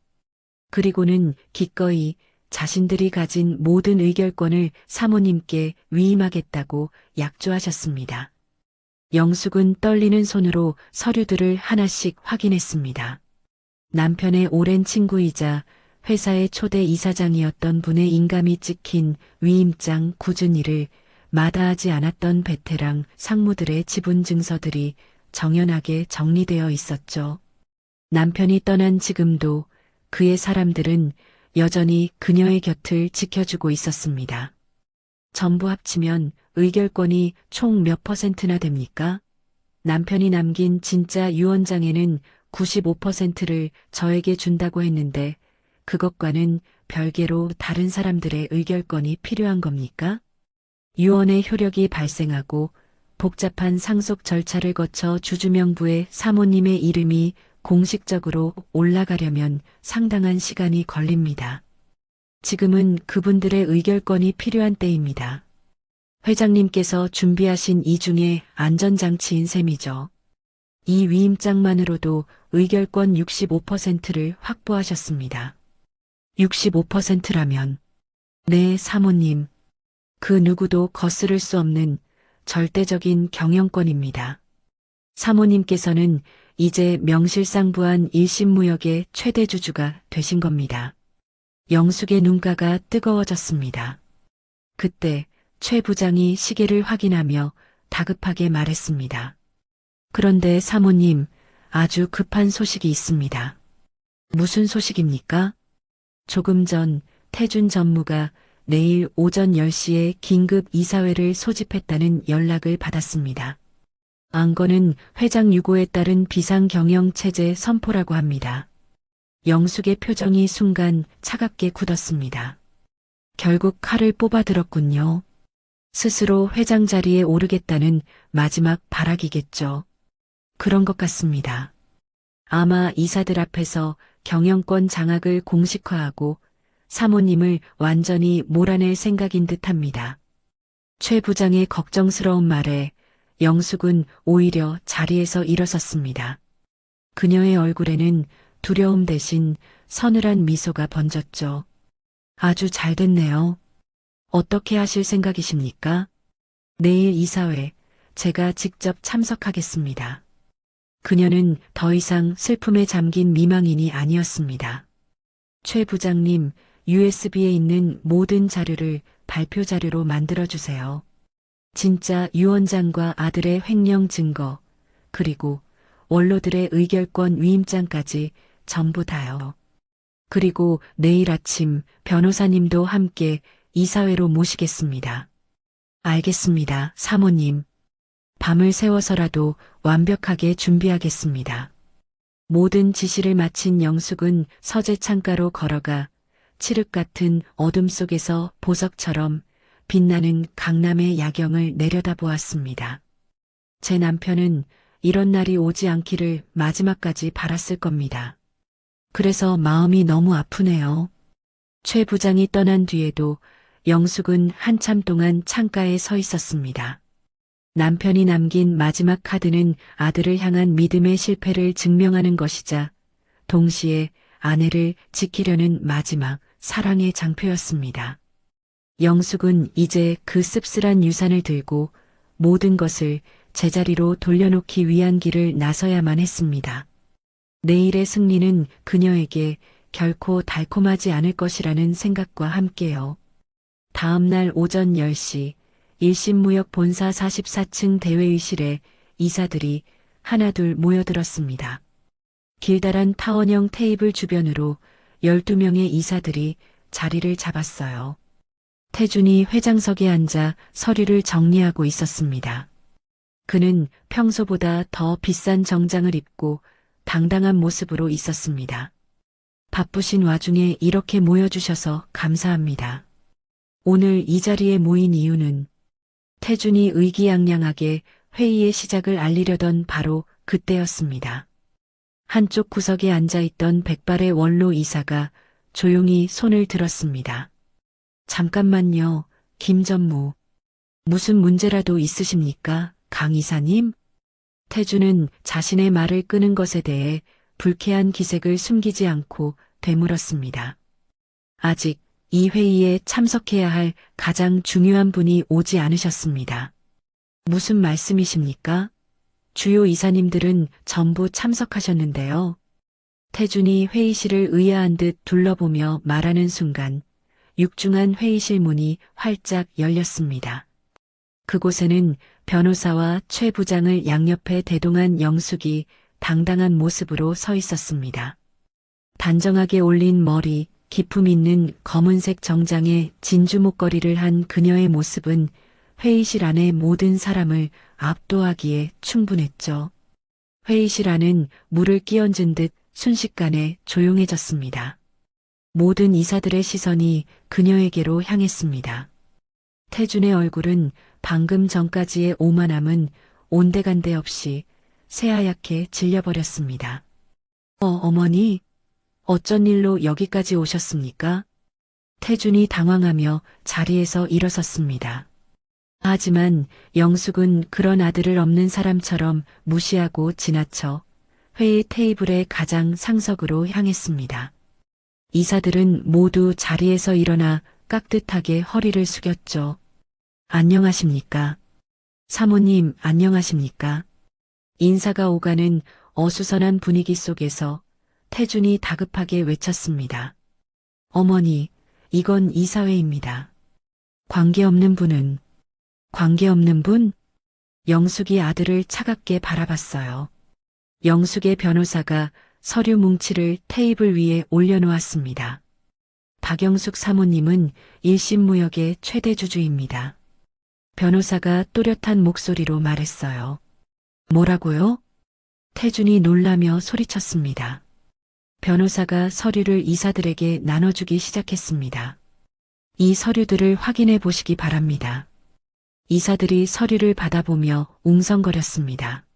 그리고는 기꺼이 자신들이 가진 모든 의결권을 사모님께 위임하겠다고 약조하셨습니다. 영숙은 떨리는 손으로 서류들을 하나씩 확인했습니다. 남편의 오랜 친구이자 회사의 초대 이사장이었던 분의 인감이 찍힌 위임장 9준위를 마다하지 않았던 베테랑 상무들의 지분 증서들이 정연하게 정리되어 있었죠. 남편이 떠난 지금도 그의 사람들은 여전히 그녀의 곁을 지켜주고 있었습니다. 전부 합치면 의결권이 총 몇 %나 됩니까? 남편이 남긴 진짜 유언장에는 95%를 저에게 준다고 했는데 그것과는 별개로 다른 사람들의 의결권이 필요한 겁니까? 유언의 효력이 발생하고 복잡한 상속 절차를 거쳐 주주명부에 사모님의 이름이 공식적으로 올라가려면 상당한 시간이 걸립니다. 지금은 그분들의 의결권이 필요한 때입니다. 회장님께서 준비하신 이 중에 안전장치인 셈이죠. 이 위임장만으로도 의결권 65%를 확보하셨습니다. 65%라면 네, 사모님. 그 누구도 거스를 수 없는 절대적인 경영권입니다. 사모님께서는 이제 명실상부한 일심무역의 최대 주주가 되신 겁니다. 영숙의 눈가가 뜨거워졌습니다. 그때 최 부장이 시계를 확인하며 다급하게 말했습니다. 그런데 사모님, 아주 급한 소식이 있습니다. 무슨 소식입니까? 조금 전 태준 전무가 내일 오전 10시에 긴급 이사회를 소집했다는 연락을 받았습니다. 안건은 회장 유고에 따른 비상경영체제 선포라고 합니다. 영숙의 표정이 순간 차갑게 굳었습니다. 결국 칼을 뽑아들었군요. 스스로 회장 자리에 오르겠다는 마지막 발악이겠죠. 그런 것 같습니다. 아마 이사들 앞에서 경영권 장악을 공식화하고 사모님을 완전히 몰아낼 생각인 듯합니다. 최 부장의 걱정스러운 말에 영숙은 오히려 자리에서 일어섰습니다. 그녀의 얼굴에는 두려움 대신 서늘한 미소가 번졌죠. 아주 잘 됐네요. 어떻게 하실 생각이십니까? 내일 이사회 제가 직접 참석하겠습니다. 그녀는 더 이상 슬픔에 잠긴 미망인이 아니었습니다. 최 부장님, USB에 있는 모든 자료를 발표 자료로 만들어주세요. 진짜 유언장과 아들의 횡령 증거, 그리고 원로들의 의결권 위임장까지 전부 다요. 그리고 내일 아침 변호사님도 함께 이사회로 모시겠습니다. 알겠습니다, 사모님. 밤을 새워서라도 완벽하게 준비하겠습니다. 모든 지시를 마친 영숙은 서재 창가로 걸어가 칠흑 같은 어둠 속에서 보석처럼 빛나는 강남의 야경을 내려다보았습니다. 제 남편은 이런 날이 오지 않기를 마지막까지 바랐을 겁니다. 그래서 마음이 너무 아프네요. 최 부장이 떠난 뒤에도 영숙은 한참 동안 창가에 서 있었습니다. 남편이 남긴 마지막 카드는 아들을 향한 믿음의 실패를 증명하는 것이자 동시에 아내를 지키려는 마지막 사랑의 장표였습니다. 영숙은 이제 그 씁쓸한 유산을 들고 모든 것을 제자리로 돌려놓기 위한 길을 나서야만 했습니다. 내일의 승리는 그녀에게 결코 달콤하지 않을 것이라는 생각과 함께요. 다음 날 오전 10시 일심무역 본사 44층 대회의실에 이사들이 하나둘 모여들었습니다. 길다란 타원형 테이블 주변으로 12명의 이사들이 자리를 잡았어요. 태준이 회장석에 앉아 서류를 정리하고 있었습니다. 그는 평소보다 더 비싼 정장을 입고 당당한 모습으로 있었습니다. 바쁘신 와중에 이렇게 모여주셔서 감사합니다. 오늘 이 자리에 모인 이유는 태준이 의기양양하게 회의의 시작을 알리려던 바로 그때였습니다. 한쪽 구석에 앉아있던 백발의 원로 이사가 조용히 손을 들었습니다. 잠깐만요, 김 전무. 무슨 문제라도 있으십니까, 강 이사님? 태준은 자신의 말을 끄는 것에 대해 불쾌한 기색을 숨기지 않고 되물었습니다. 아직 이 회의에 참석해야 할 가장 중요한 분이 오지 않으셨습니다. 무슨 말씀이십니까? 주요 이사님들은 전부 참석하셨는데요. 태준이 회의실을 의아한 듯 둘러보며 말하는 순간 육중한 회의실 문이 활짝 열렸습니다. 그곳에는 변호사와 최 부장을 양옆에 대동한 영숙이 당당한 모습으로 서 있었습니다. 단정하게 올린 머리, 기품 있는 검은색 정장에 진주 목걸이를 한 그녀의 모습은 회의실 안의 모든 사람을 압도하기에 충분했죠. 회의실 안은 물을 끼얹은 듯 순식간에 조용해졌습니다. 모든 이사들의 시선이 그녀에게로 향했습니다. 태준의 얼굴은 방금 전까지의 오만함은 온데간데 없이 새하얗게 질려버렸습니다. 어머니, 어쩐 일로 여기까지 오셨습니까? 태준이 당황하며 자리에서 일어섰습니다. 하지만 영숙은 그런 아들을 없는 사람처럼 무시하고 지나쳐 회의 테이블의 가장 상석으로 향했습니다. 이사들은 모두 자리에서 일어나 깍듯하게 허리를 숙였죠. 안녕하십니까? 사모님, 안녕하십니까? 인사가 오가는 어수선한 분위기 속에서 태준이 다급하게 외쳤습니다. 어머니, 이건 이사회입니다. 관계없는 분은? 관계없는 분? 영숙이 아들을 차갑게 바라봤어요. 영숙의 변호사가 서류 뭉치를 테이블 위에 올려놓았습니다. 박영숙 사모님은 1심 무역의 최대 주주입니다. 변호사가 또렷한 목소리로 말했어요. 뭐라고요? 태준이 놀라며 소리쳤습니다. 변호사가 서류를 이사들에게 나눠주기 시작했습니다. 이 서류들을 확인해 보시기 바랍니다. 이사들이 서류를 받아보며 웅성거렸습니다.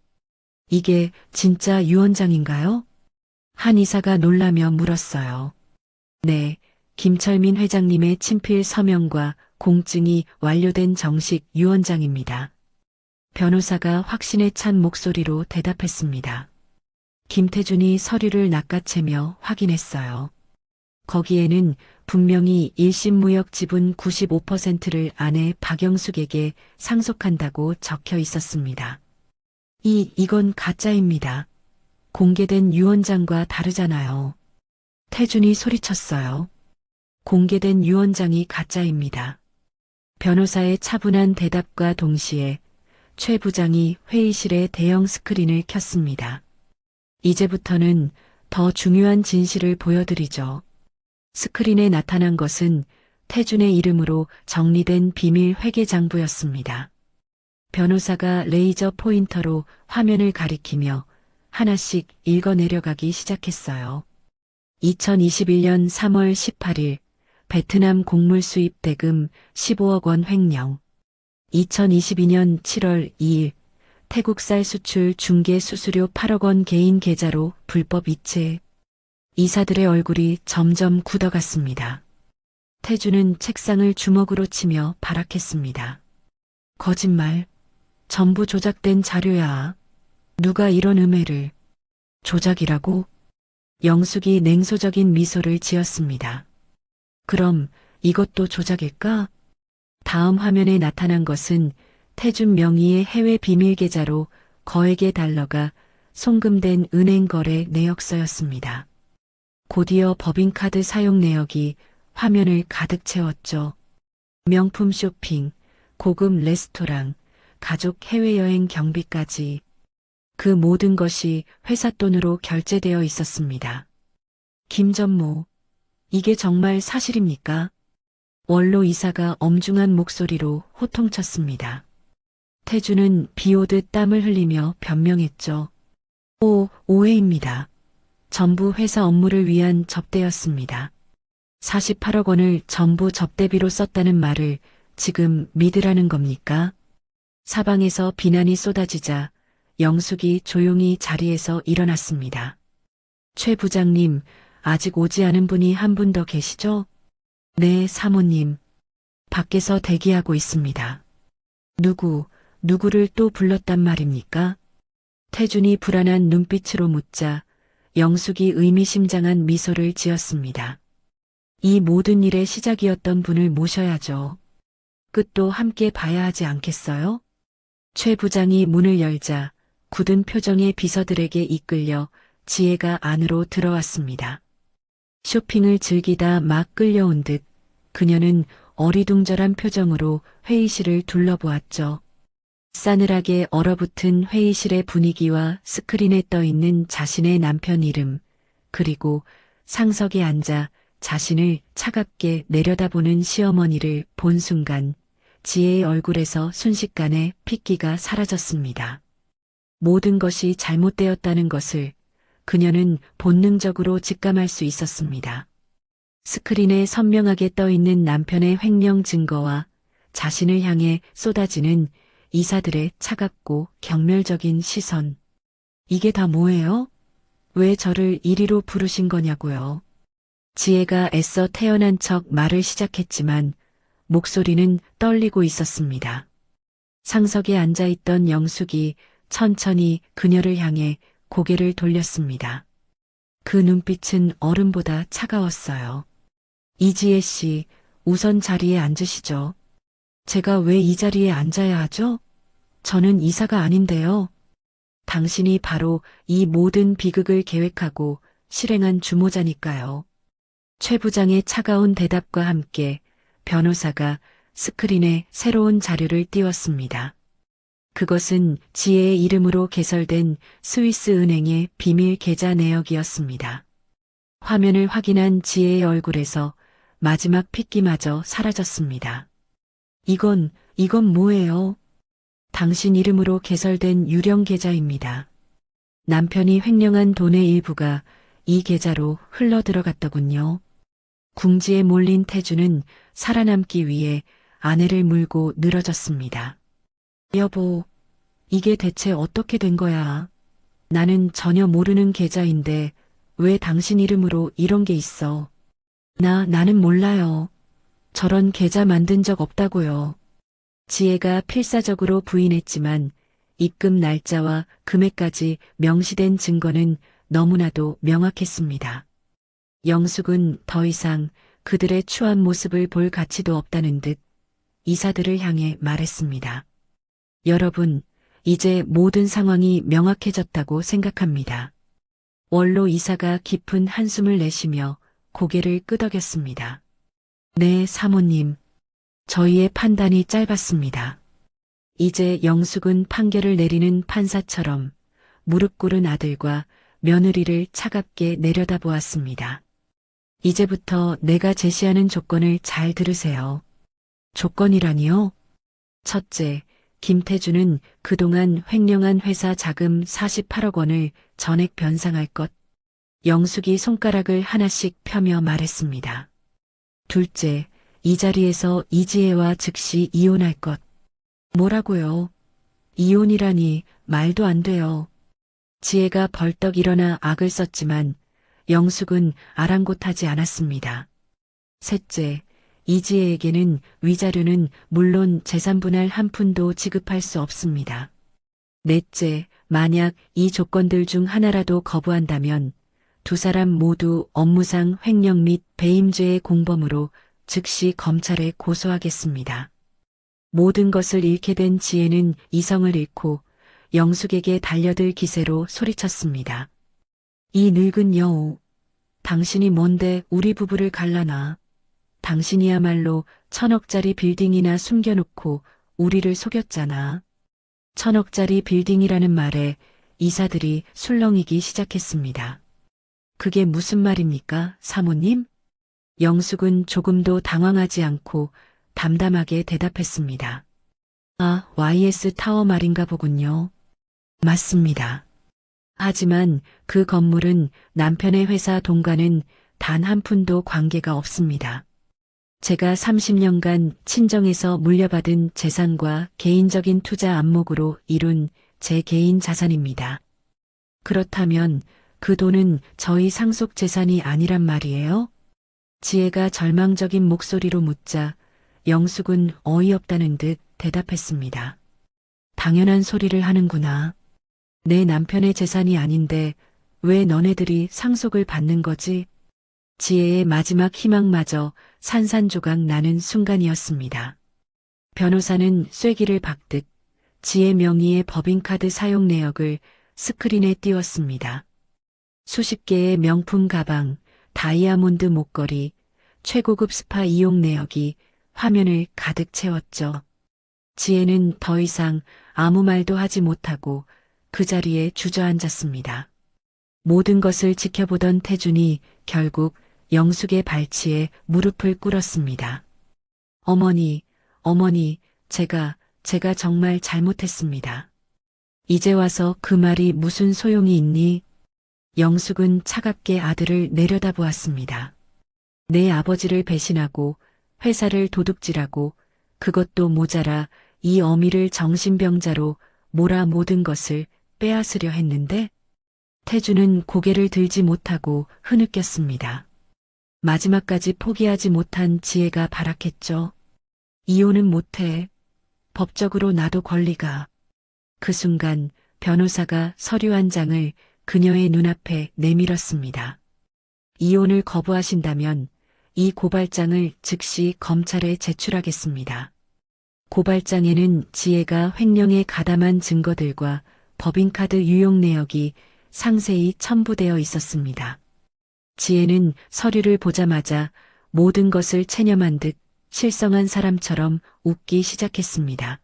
이게 진짜 유언장인가요? 한 이사가 놀라며 물었어요. 네, 김철민 회장님의 친필 서명과 공증이 완료된 정식 유언장입니다. 변호사가 확신에 찬 목소리로 대답했습니다. 김태준이 서류를 낚아채며 확인했어요. 거기에는 분명히 1심 무역 지분 95%를 아내 박영숙에게 상속한다고 적혀 있었습니다. 이건 가짜입니다. 공개된 유언장과 다르잖아요. 태준이 소리쳤어요. 공개된 유언장이 가짜입니다. 변호사의 차분한 대답과 동시에 최 부장이 회의실에 대형 스크린을 켰습니다. 이제부터는 더 중요한 진실을 보여드리죠. 스크린에 나타난 것은 태준의 이름으로 정리된 비밀 회계장부였습니다. 변호사가 레이저 포인터로 화면을 가리키며 하나씩 읽어내려가기 시작했어요. 2021년 3월 18일 베트남 곡물 수입 대금 15억 원 횡령. 2022년 7월 2일 태국 쌀 수출 중개 수수료 8억 원 개인 계좌로 불법 이체. 이사들의 얼굴이 점점 굳어갔습니다. 태준은 책상을 주먹으로 치며 발악했습니다. 거짓말. 전부 조작된 자료야. 누가 이런 음해를. 조작이라고? 영숙이 냉소적인 미소를 지었습니다. 그럼 이것도 조작일까? 다음 화면에 나타난 것은 태준 명의의 해외 비밀 계좌로 거액의 달러가 송금된 은행 거래 내역서였습니다. 곧이어 법인카드 사용 내역이 화면을 가득 채웠죠. 명품 쇼핑, 고급 레스토랑, 가족 해외여행 경비까지. 그 모든 것이 회사 돈으로 결제되어 있었습니다. 김전무, 이게 정말 사실입니까? 원로 이사가 엄중한 목소리로 호통쳤습니다. 태준은 비오듯 땀을 흘리며 변명했죠. 오해입니다. 전부 회사 업무를 위한 접대였습니다. 48억 원을 전부 접대비로 썼다는 말을 지금 믿으라는 겁니까? 사방에서 비난이 쏟아지자 영숙이 조용히 자리에서 일어났습니다. 최 부장님, 아직 오지 않은 분이 한 분 더 계시죠? 네, 사모님. 밖에서 대기하고 있습니다. 누구를 또 불렀단 말입니까? 태준이 불안한 눈빛으로 묻자 영숙이 의미심장한 미소를 지었습니다. 이 모든 일의 시작이었던 분을 모셔야죠. 끝도 함께 봐야 하지 않겠어요? 최 부장이 문을 열자 굳은 표정의 비서들에게 이끌려 지혜가 안으로 들어왔습니다. 쇼핑을 즐기다 막 끌려온 듯 그녀는 어리둥절한 표정으로 회의실을 둘러보았죠. 싸늘하게 얼어붙은 회의실의 분위기와 스크린에 떠있는 자신의 남편 이름, 그리고 상석에 앉아 자신을 차갑게 내려다보는 시어머니를 본 순간 지혜의 얼굴에서 순식간에 핏기가 사라졌습니다. 모든 것이 잘못되었다는 것을 그녀는 본능적으로 직감할 수 있었습니다. 스크린에 선명하게 떠있는 남편의 횡령 증거와 자신을 향해 쏟아지는 이사들의 차갑고 경멸적인 시선. 이게 다 뭐예요? 왜 저를 이리로 부르신 거냐고요. 지혜가 애써 태어난 척 말을 시작했지만 목소리는 떨리고 있었습니다. 상석에 앉아있던 영숙이 천천히 그녀를 향해 고개를 돌렸습니다. 그 눈빛은 얼음보다 차가웠어요. 이지혜 씨, 우선 자리에 앉으시죠. 제가 왜 이 자리에 앉아야 하죠? 저는 이사가 아닌데요. 당신이 바로 이 모든 비극을 계획하고 실행한 주모자니까요. 최 부장의 차가운 대답과 함께 변호사가 스크린에 새로운 자료를 띄웠습니다. 그것은 지혜의 이름으로 개설된 스위스 은행의 비밀 계좌 내역이었습니다. 화면을 확인한 지혜의 얼굴에서 마지막 핏기마저 사라졌습니다. 이건 뭐예요? 당신 이름으로 개설된 유령 계좌입니다. 남편이 횡령한 돈의 일부가 이 계좌로 흘러 들어갔더군요. 궁지에 몰린 태주는 살아남기 위해 아내를 물고 늘어졌습니다. 여보, 이게 대체 어떻게 된 거야? 나는 전혀 모르는 계좌인데 왜 당신 이름으로 이런 게 있어? 나는 몰라요. 저런 계좌 만든 적 없다고요. 지혜가 필사적으로 부인했지만 입금 날짜와 금액까지 명시된 증거는 너무나도 명확했습니다. 영숙은 더 이상 그들의 추한 모습을 볼 가치도 없다는 듯 이사들을 향해 말했습니다. 여러분, 이제 모든 상황이 명확해졌다고 생각합니다. 원로 이사가 깊은 한숨을 내쉬며 고개를 끄덕였습니다. 네, 사모님. 저희의 판단이 짧았습니다. 이제 영숙은 판결을 내리는 판사처럼 무릎 꿇은 아들과 며느리를 차갑게 내려다보았습니다. 이제부터 내가 제시하는 조건을 잘 들으세요. 조건이라니요? 첫째, 김태주는 그동안 횡령한 회사 자금 48억 원을 전액 변상할 것. 영숙이 손가락을 하나씩 펴며 말했습니다. 둘째, 이 자리에서 이지혜와 즉시 이혼할 것. 뭐라고요? 이혼이라니 말도 안 돼요. 지혜가 벌떡 일어나 악을 썼지만 영숙은 아랑곳하지 않았습니다. 셋째, 이지혜에게는 위자료는 물론 재산분할 한 푼도 지급할 수 없습니다. 넷째, 만약 이 조건들 중 하나라도 거부한다면 두 사람 모두 업무상 횡령 및 배임죄의 공범으로 즉시 검찰에 고소하겠습니다. 모든 것을 잃게 된 지혜는 이성을 잃고 영숙에게 달려들 기세로 소리쳤습니다. 이 늙은 여우, 당신이 뭔데 우리 부부를 갈라놔. 당신이야말로 1,000억짜리 빌딩이나 숨겨놓고 우리를 속였잖아. 1,000억짜리 빌딩이라는 말에 이사들이 술렁이기 시작했습니다. 그게 무슨 말입니까, 사모님? 영숙은 조금도 당황하지 않고 담담하게 대답했습니다. 아, YS 타워 말인가 보군요. 맞습니다. 하지만 그 건물은 남편의 회사 돈과는 단 한 푼도 관계가 없습니다. 제가 30년간 친정에서 물려받은 재산과 개인적인 투자 안목으로 이룬 제 개인 자산입니다. 그렇다면 그 돈은 저희 상속 재산이 아니란 말이에요? 지혜가 절망적인 목소리로 묻자 영숙은 어이없다는 듯 대답했습니다. 당연한 소리를 하는구나. 내 남편의 재산이 아닌데 왜 너네들이 상속을 받는 거지? 지혜의 마지막 희망마저 산산조각 나는 순간이었습니다. 변호사는 쐐기를 박듯 지혜 명의의 법인카드 사용 내역을 스크린에 띄웠습니다. 수십 개의 명품 가방, 다이아몬드 목걸이, 최고급 스파 이용 내역이 화면을 가득 채웠죠. 지혜는 더 이상 아무 말도 하지 못하고 그 자리에 주저앉았습니다. 모든 것을 지켜보던 태준이 결국 영숙의 발치에 무릎을 꿇었습니다. 어머니, 제가 정말 잘못했습니다. 이제 와서 그 말이 무슨 소용이 있니? 영숙은 차갑게 아들을 내려다보았습니다. 내 아버지를 배신하고 회사를 도둑질하고 그것도 모자라 이 어미를 정신병자로 몰아 모든 것을 빼앗으려 했는데 태주는 고개를 들지 못하고 흐느꼈습니다. 마지막까지 포기하지 못한 지혜가 발악했죠. 이혼은 못해. 법적으로 나도 권리가. 그 순간 변호사가 서류 한 장을 그녀의 눈앞에 내밀었습니다. 이혼을 거부하신다면 이 고발장을 즉시 검찰에 제출하겠습니다. 고발장에는 지혜가 횡령에 가담한 증거들과 법인카드 유용 내역이 상세히 첨부되어 있었습니다. 지혜는 서류를 보자마자 모든 것을 체념한 듯 실성한 사람처럼 웃기 시작했습니다.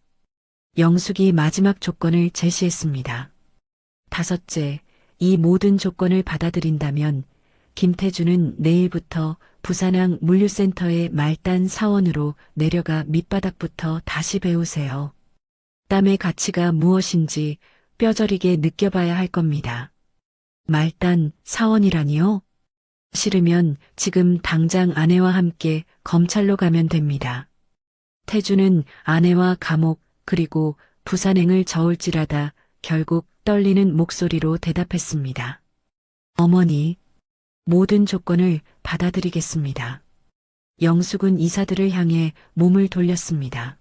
영숙이 마지막 조건을 제시했습니다. 다섯째, 이 모든 조건을 받아들인다면 김태주는 내일부터 부산항 물류센터의 말단 사원으로 내려가 밑바닥부터 다시 배우세요. 땀의 가치가 무엇인지 뼈저리게 느껴봐야 할 겁니다. 말단 사원이라니요? 싫으면 지금 당장 아내와 함께 검찰로 가면 됩니다. 태주는 아내와 감옥 그리고 부산행을 저울질하다 결국 떨리는 목소리로 대답했습니다. 어머니, 모든 조건을 받아들이겠습니다. 영숙은 이사들을 향해 몸을 돌렸습니다.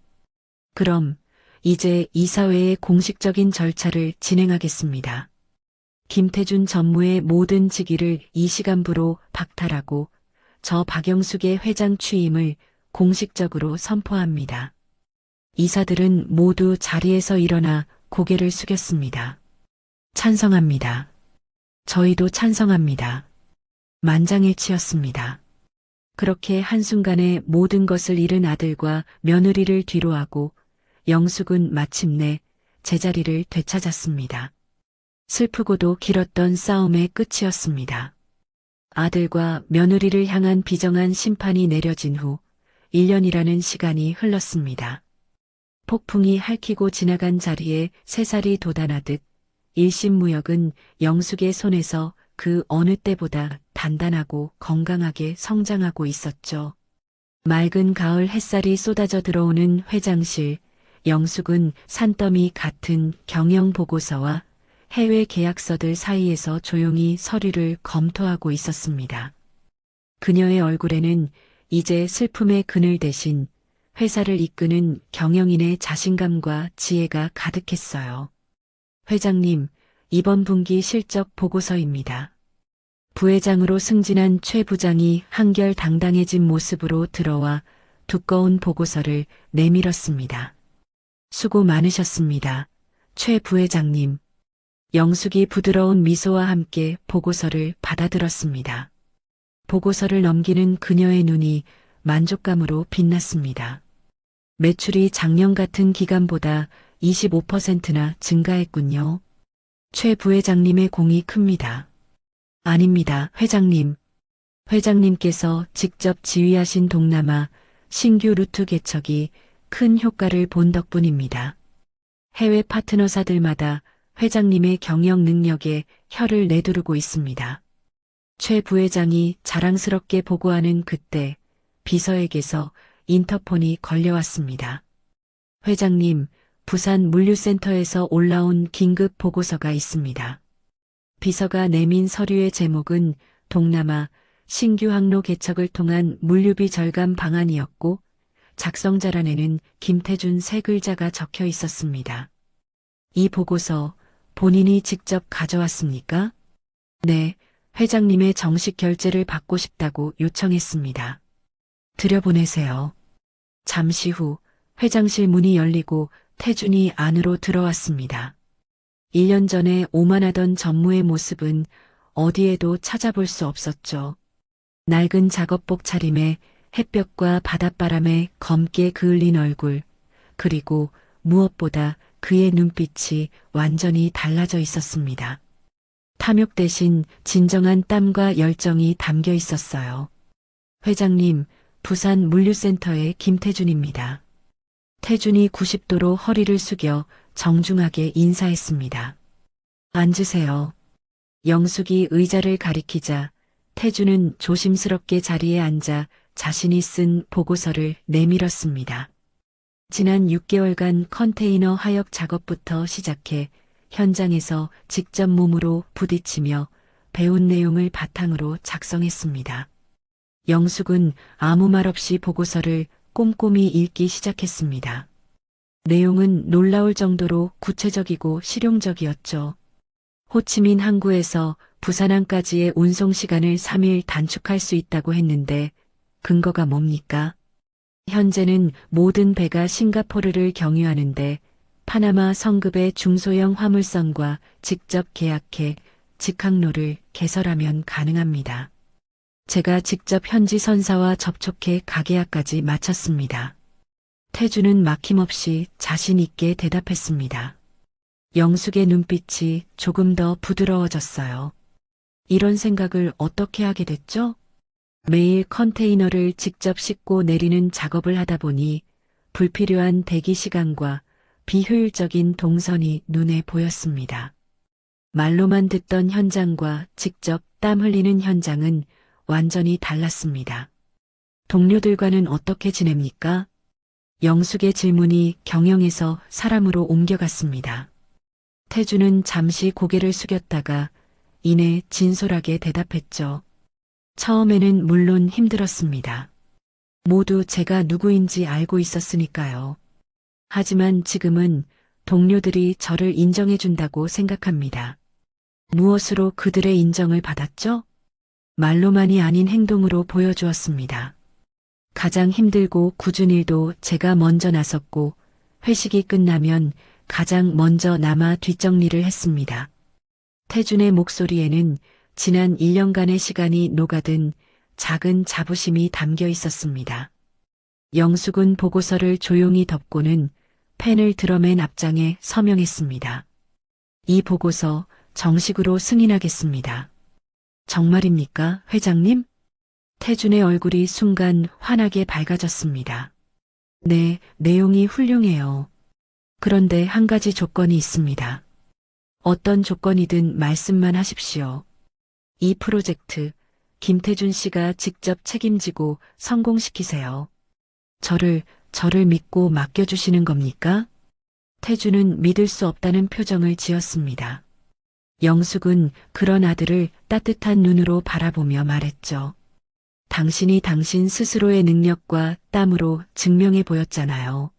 그럼 이제 이사회의 공식적인 절차를 진행하겠습니다. 김태준 전무의 모든 직위를 이 시간부로 박탈하고 저 박영숙의 회장 취임을 공식적으로 선포합니다. 이사들은 모두 자리에서 일어나 고개를 숙였습니다. 찬성합니다. 저희도 찬성합니다. 만장일치였습니다. 그렇게 한순간에 모든 것을 잃은 아들과 며느리를 뒤로하고 영숙은 마침내 제자리를 되찾았습니다. 슬프고도 길었던 싸움의 끝이었습니다. 아들과 며느리를 향한 비정한 심판이 내려진 후 1년이라는 시간이 흘렀습니다. 폭풍이 핥히고 지나간 자리에 새살이 돋아나듯 일심무역은 영숙의 손에서 그 어느 때보다 단단하고 건강하게 성장하고 있었죠. 맑은 가을 햇살이 쏟아져 들어오는 회장실, 영숙은 산더미 같은 경영 보고서와 해외 계약서들 사이에서 조용히 서류를 검토하고 있었습니다. 그녀의 얼굴에는 이제 슬픔의 그늘 대신 회사를 이끄는 경영인의 자신감과 지혜가 가득했어요. 회장님, 이번 분기 실적 보고서입니다. 부회장으로 승진한 최 부장이 한결 당당해진 모습으로 들어와 두꺼운 보고서를 내밀었습니다. 수고 많으셨습니다. 최 부회장님. 영숙이 부드러운 미소와 함께 보고서를 받아들었습니다. 보고서를 넘기는 그녀의 눈이 만족감으로 빛났습니다. 매출이 작년 같은 기간보다 25%나 증가했군요. 최 부회장님의 공이 큽니다. 아닙니다, 회장님. 회장님께서 직접 지휘하신 동남아 신규 루트 개척이 큰 효과를 본 덕분입니다. 해외 파트너사들마다 회장님의 경영 능력에 혀를 내두르고 있습니다. 최 부회장이 자랑스럽게 보고하는 그때 비서에게서 인터폰이 걸려왔습니다. 회장님, 부산 물류센터에서 올라온 긴급 보고서가 있습니다. 비서가 내민 서류의 제목은 동남아 신규 항로 개척을 통한 물류비 절감 방안이었고 작성자란에는 김태준 세 글자가 적혀 있었습니다. 이 보고서 본인이 직접 가져왔습니까? 네, 회장님의 정식 결재를 받고 싶다고 요청했습니다. 들여보내세요. 잠시 후 회장실 문이 열리고 태준이 안으로 들어왔습니다. 1년 전에 오만하던 전무의 모습은 어디에도 찾아볼 수 없었죠. 낡은 작업복 차림에 햇볕과 바닷바람에 검게 그을린 얼굴, 그리고 무엇보다 그의 눈빛이 완전히 달라져 있었습니다. 탐욕 대신 진정한 땀과 열정이 담겨 있었어요. 회장님, 부산 물류센터의 김태준입니다. 태준이 90도로 허리를 숙여 정중하게 인사했습니다. 앉으세요. 영숙이 의자를 가리키자 태준은 조심스럽게 자리에 앉아 자신이 쓴 보고서를 내밀었습니다. 지난 6개월간 컨테이너 하역 작업부터 시작해 현장에서 직접 몸으로 부딪히며 배운 내용을 바탕으로 작성했습니다. 영숙은 아무 말 없이 보고서를 꼼꼼히 읽기 시작했습니다. 내용은 놀라울 정도로 구체적이고 실용적이었죠. 호치민 항구에서 부산항까지의 운송 시간을 3일 단축할 수 있다고 했는데 근거가 뭡니까? 현재는 모든 배가 싱가포르를 경유하는데 파나마 성급의 중소형 화물선과 직접 계약해 직항로를 개설하면 가능합니다. 제가 직접 현지 선사와 접촉해 가계약까지 마쳤습니다. 태주는 막힘없이 자신 있게 대답했습니다. 영숙의 눈빛이 조금 더 부드러워졌어요. 이런 생각을 어떻게 하게 됐죠? 매일 컨테이너를 직접 싣고 내리는 작업을 하다 보니 불필요한 대기 시간과 비효율적인 동선이 눈에 보였습니다. 말로만 듣던 현장과 직접 땀 흘리는 현장은 완전히 달랐습니다. 동료들과는 어떻게 지냅니까? 영숙의 질문이 경영에서 사람으로 옮겨갔습니다. 태주는 잠시 고개를 숙였다가 이내 진솔하게 대답했죠. 처음에는 물론 힘들었습니다. 모두 제가 누구인지 알고 있었으니까요. 하지만 지금은 동료들이 저를 인정해준다고 생각합니다. 무엇으로 그들의 인정을 받았죠? 말로만이 아닌 행동으로 보여주었습니다. 가장 힘들고 굳은 일도 제가 먼저 나섰고 회식이 끝나면 가장 먼저 남아 뒷정리를 했습니다. 태준의 목소리에는 지난 1년간의 시간이 녹아든 작은 자부심이 담겨 있었습니다. 영숙은 보고서를 조용히 덮고는 펜을 드러맨 앞장에 서명했습니다. 이 보고서 정식으로 승인하겠습니다. 정말입니까, 회장님? 태준의 얼굴이 순간 환하게 밝아졌습니다. 네, 내용이 훌륭해요. 그런데 한 가지 조건이 있습니다. 어떤 조건이든 말씀만 하십시오. 이 프로젝트 김태준 씨가 직접 책임지고 성공시키세요. 저를 믿고 맡겨주시는 겁니까? 태준은 믿을 수 없다는 표정을 지었습니다. 영숙은 그런 아들을 따뜻한 눈으로 바라보며 말했죠. 당신이 당신 스스로의 능력과 땀으로 증명해 보였잖아요.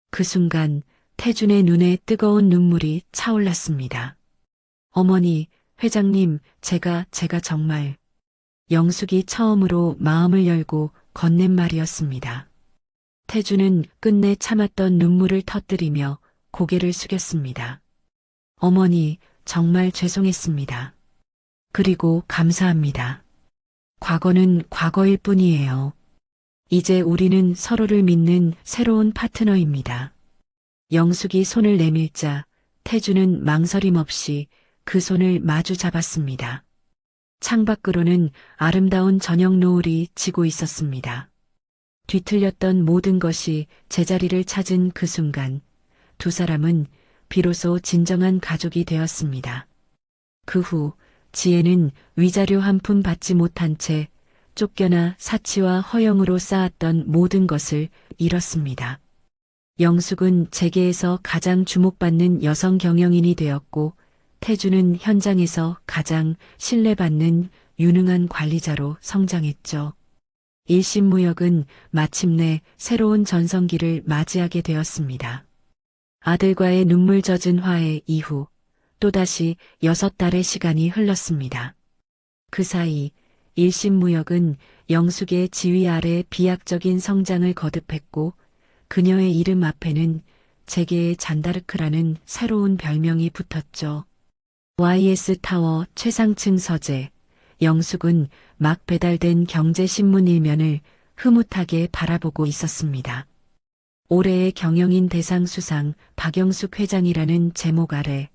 그 순간 태준의 눈에 뜨거운 눈물이 차올랐습니다. 어머니, 회장님, 제가 정말 영숙이 처음으로 마음을 열고 건넨 말이었습니다. 태준은 끝내 참았던 눈물을 터뜨리며 고개를 숙였습니다. 어머니, 정말 죄송했습니다. 그리고 감사합니다. 과거는 과거일 뿐이에요. 이제 우리는 서로를 믿는 새로운 파트너입니다. 영숙이 손을 내밀자 태준은 망설임 없이 그 손을 마주 잡았습니다. 창밖으로는 아름다운 저녁 노을이 지고 있었습니다. 뒤틀렸던 모든 것이 제자리를 찾은 그 순간 두 사람은 비로소 진정한 가족이 되었습니다. 그 후 지혜는 위자료 한 푼 받지 못한 채 쫓겨나 사치와 허영으로 쌓았던 모든 것을 잃었습니다. 영숙은 재계에서 가장 주목받는 여성 경영인이 되었고 태주는 현장에서 가장 신뢰받는 유능한 관리자로 성장했죠. 일신무역은 마침내 새로운 전성기를 맞이하게 되었습니다. 아들과의 눈물 젖은 화해 이후 또다시 6달의 시간이 흘렀습니다. 그 사이 일신무역은 영숙의 지휘 아래 비약적인 성장을 거듭했고 그녀의 이름 앞에는 재계의 잔다르크라는 새로운 별명이 붙었죠. YS타워 최상층 서재, 영숙은 막 배달된 경제신문 일면을 흐뭇하게 바라보고 있었습니다. 올해의 경영인 대상 수상 박영숙 회장이라는 제목 아래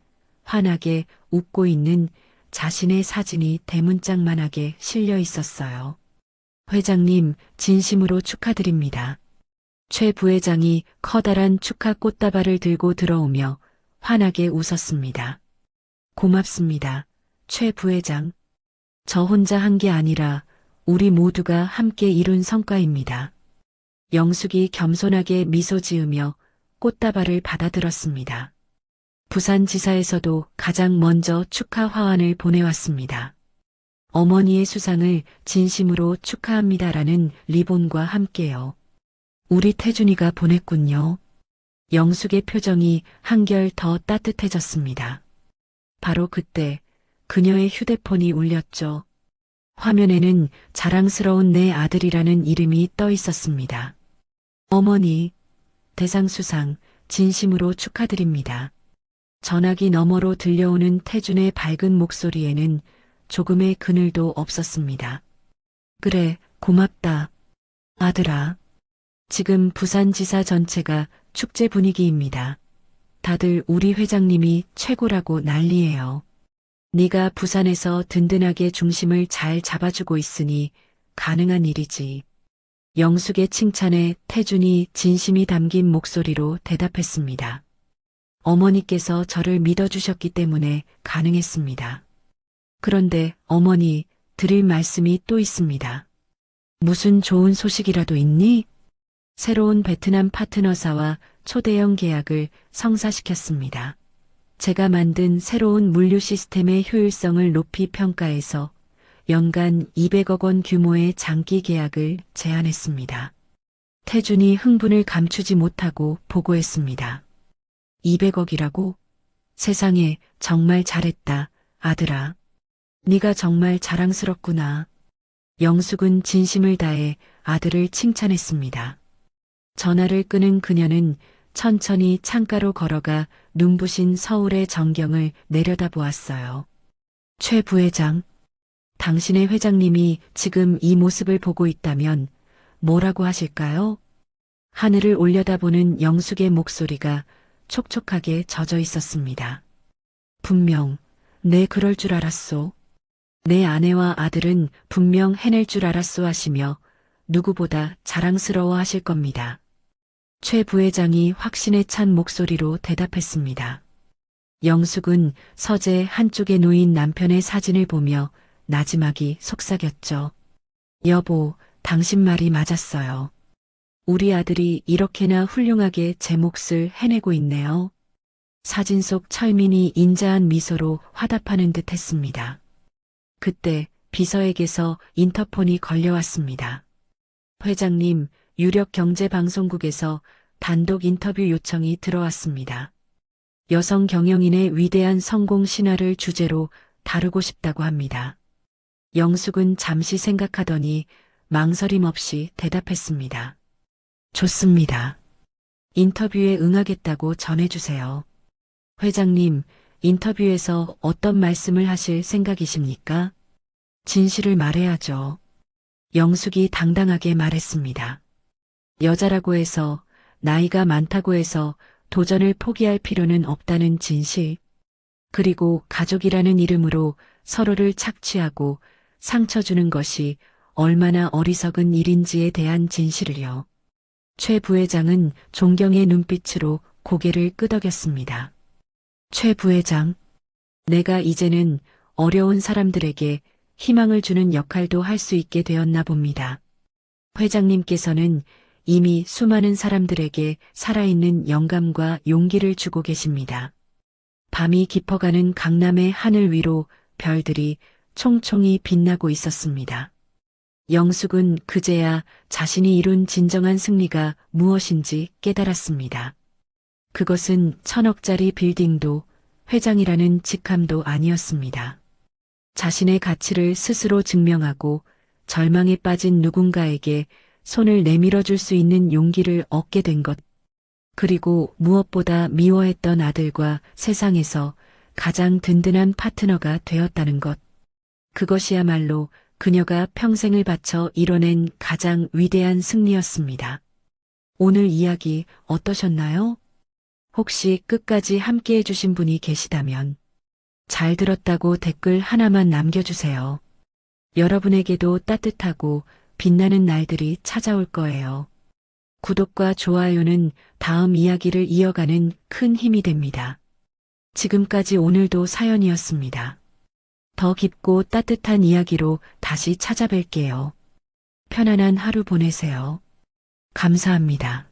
환하게 웃고 있는 자신의 사진이 대문짝만하게 실려 있었어요. 회장님, 진심으로 축하드립니다. 최 부회장이 커다란 축하 꽃다발을 들고 들어오며 환하게 웃었습니다. 고맙습니다, 최 부회장. 저 혼자 한 게 아니라 우리 모두가 함께 이룬 성과입니다. 영숙이 겸손하게 미소 지으며 꽃다발을 받아들었습니다. 부산지사에서도 가장 먼저 축하 화환을 보내왔습니다. 어머니의 수상을 진심으로 축하합니다라는 리본과 함께요. 우리 태준이가 보냈군요. 영숙의 표정이 한결 더 따뜻해졌습니다. 바로 그때 그녀의 휴대폰이 울렸죠. 화면에는 자랑스러운 내 아들이라는 이름이 떠 있었습니다. 어머니, 대상 수상 진심으로 축하드립니다. 전화기 너머로 들려오는 태준의 밝은 목소리에는 조금의 그늘도 없었습니다. 그래, 고맙다. 아들아. 지금 부산지사 전체가 축제 분위기입니다. 다들 우리 회장님이 최고라고 난리예요. 네가 부산에서 든든하게 중심을 잘 잡아주고 있으니 가능한 일이지. 영숙의 칭찬에 태준이 진심이 담긴 목소리로 대답했습니다. 어머니께서 저를 믿어주셨기 때문에 가능했습니다. 그런데 어머니, 드릴 말씀이 또 있습니다. 무슨 좋은 소식이라도 있니? 새로운 베트남 파트너사와 초대형 계약을 성사시켰습니다. 제가 만든 새로운 물류 시스템의 효율성을 높이 평가해서 연간 200억 원 규모의 장기 계약을 제안했습니다. 태준이 흥분을 감추지 못하고 보고했습니다. 200억이라고? 세상에, 정말 잘했다, 아들아. 네가 정말 자랑스럽구나. 영숙은 진심을 다해 아들을 칭찬했습니다. 전화를 끄는 그녀는 천천히 창가로 걸어가 눈부신 서울의 전경을 내려다보았어요. 최 부회장, 당신의 회장님이 지금 이 모습을 보고 있다면 뭐라고 하실까요? 하늘을 올려다보는 영숙의 목소리가 촉촉하게 젖어 있었습니다. 분명, 네, 그럴 줄 알았소. 내 아내와 아들은 분명 해낼 줄 알았소 하시며 누구보다 자랑스러워 하실 겁니다. 최 부회장이 확신에 찬 목소리로 대답했습니다. 영숙은 서재 한쪽에 놓인 남편의 사진을 보며 나지막이 속삭였죠. 여보, 당신 말이 맞았어요. 우리 아들이 이렇게나 훌륭하게 제 몫을 해내고 있네요. 사진 속 철민이 인자한 미소로 화답하는 듯 했습니다. 그때 비서에게서 인터폰이 걸려왔습니다. 회장님, 유력 경제방송국에서 단독 인터뷰 요청이 들어왔습니다. 여성 경영인의 위대한 성공 신화를 주제로 다루고 싶다고 합니다. 영숙은 잠시 생각하더니 망설임 없이 대답했습니다. 좋습니다. 인터뷰에 응하겠다고 전해주세요. 회장님, 인터뷰에서 어떤 말씀을 하실 생각이십니까? 진실을 말해야죠. 영숙이 당당하게 말했습니다. 여자라고 해서, 나이가 많다고 해서 도전을 포기할 필요는 없다는 진실. 그리고 가족이라는 이름으로 서로를 착취하고 상처 주는 것이 얼마나 어리석은 일인지에 대한 진실을요. 최 부회장은 존경의 눈빛으로 고개를 끄덕였습니다. 최 부회장, 내가 이제는 어려운 사람들에게 희망을 주는 역할도 할 수 있게 되었나 봅니다. 회장님께서는 이미 수많은 사람들에게 살아있는 영감과 용기를 주고 계십니다. 밤이 깊어가는 강남의 하늘 위로 별들이 총총히 빛나고 있었습니다. 영숙은 그제야 자신이 이룬 진정한 승리가 무엇인지 깨달았습니다. 그것은 1000억짜리 빌딩도 회장이라는 직함도 아니었습니다. 자신의 가치를 스스로 증명하고 절망에 빠진 누군가에게 손을 내밀어 줄 수 있는 용기를 얻게 된 것. 그리고 무엇보다 미워했던 아들과 세상에서 가장 든든한 파트너가 되었다는 것. 그것이야말로 그녀가 평생을 바쳐 이뤄낸 가장 위대한 승리였습니다. 오늘 이야기 어떠셨나요? 혹시 끝까지 함께 해주신 분이 계시다면 잘 들었다고 댓글 하나만 남겨주세요. 여러분에게도 따뜻하고 빛나는 날들이 찾아올 거예요. 구독과 좋아요는 다음 이야기를 이어가는 큰 힘이 됩니다. 지금까지 오늘도 사연이었습니다. 더 깊고 따뜻한 이야기로 다시 찾아뵐게요. 편안한 하루 보내세요. 감사합니다.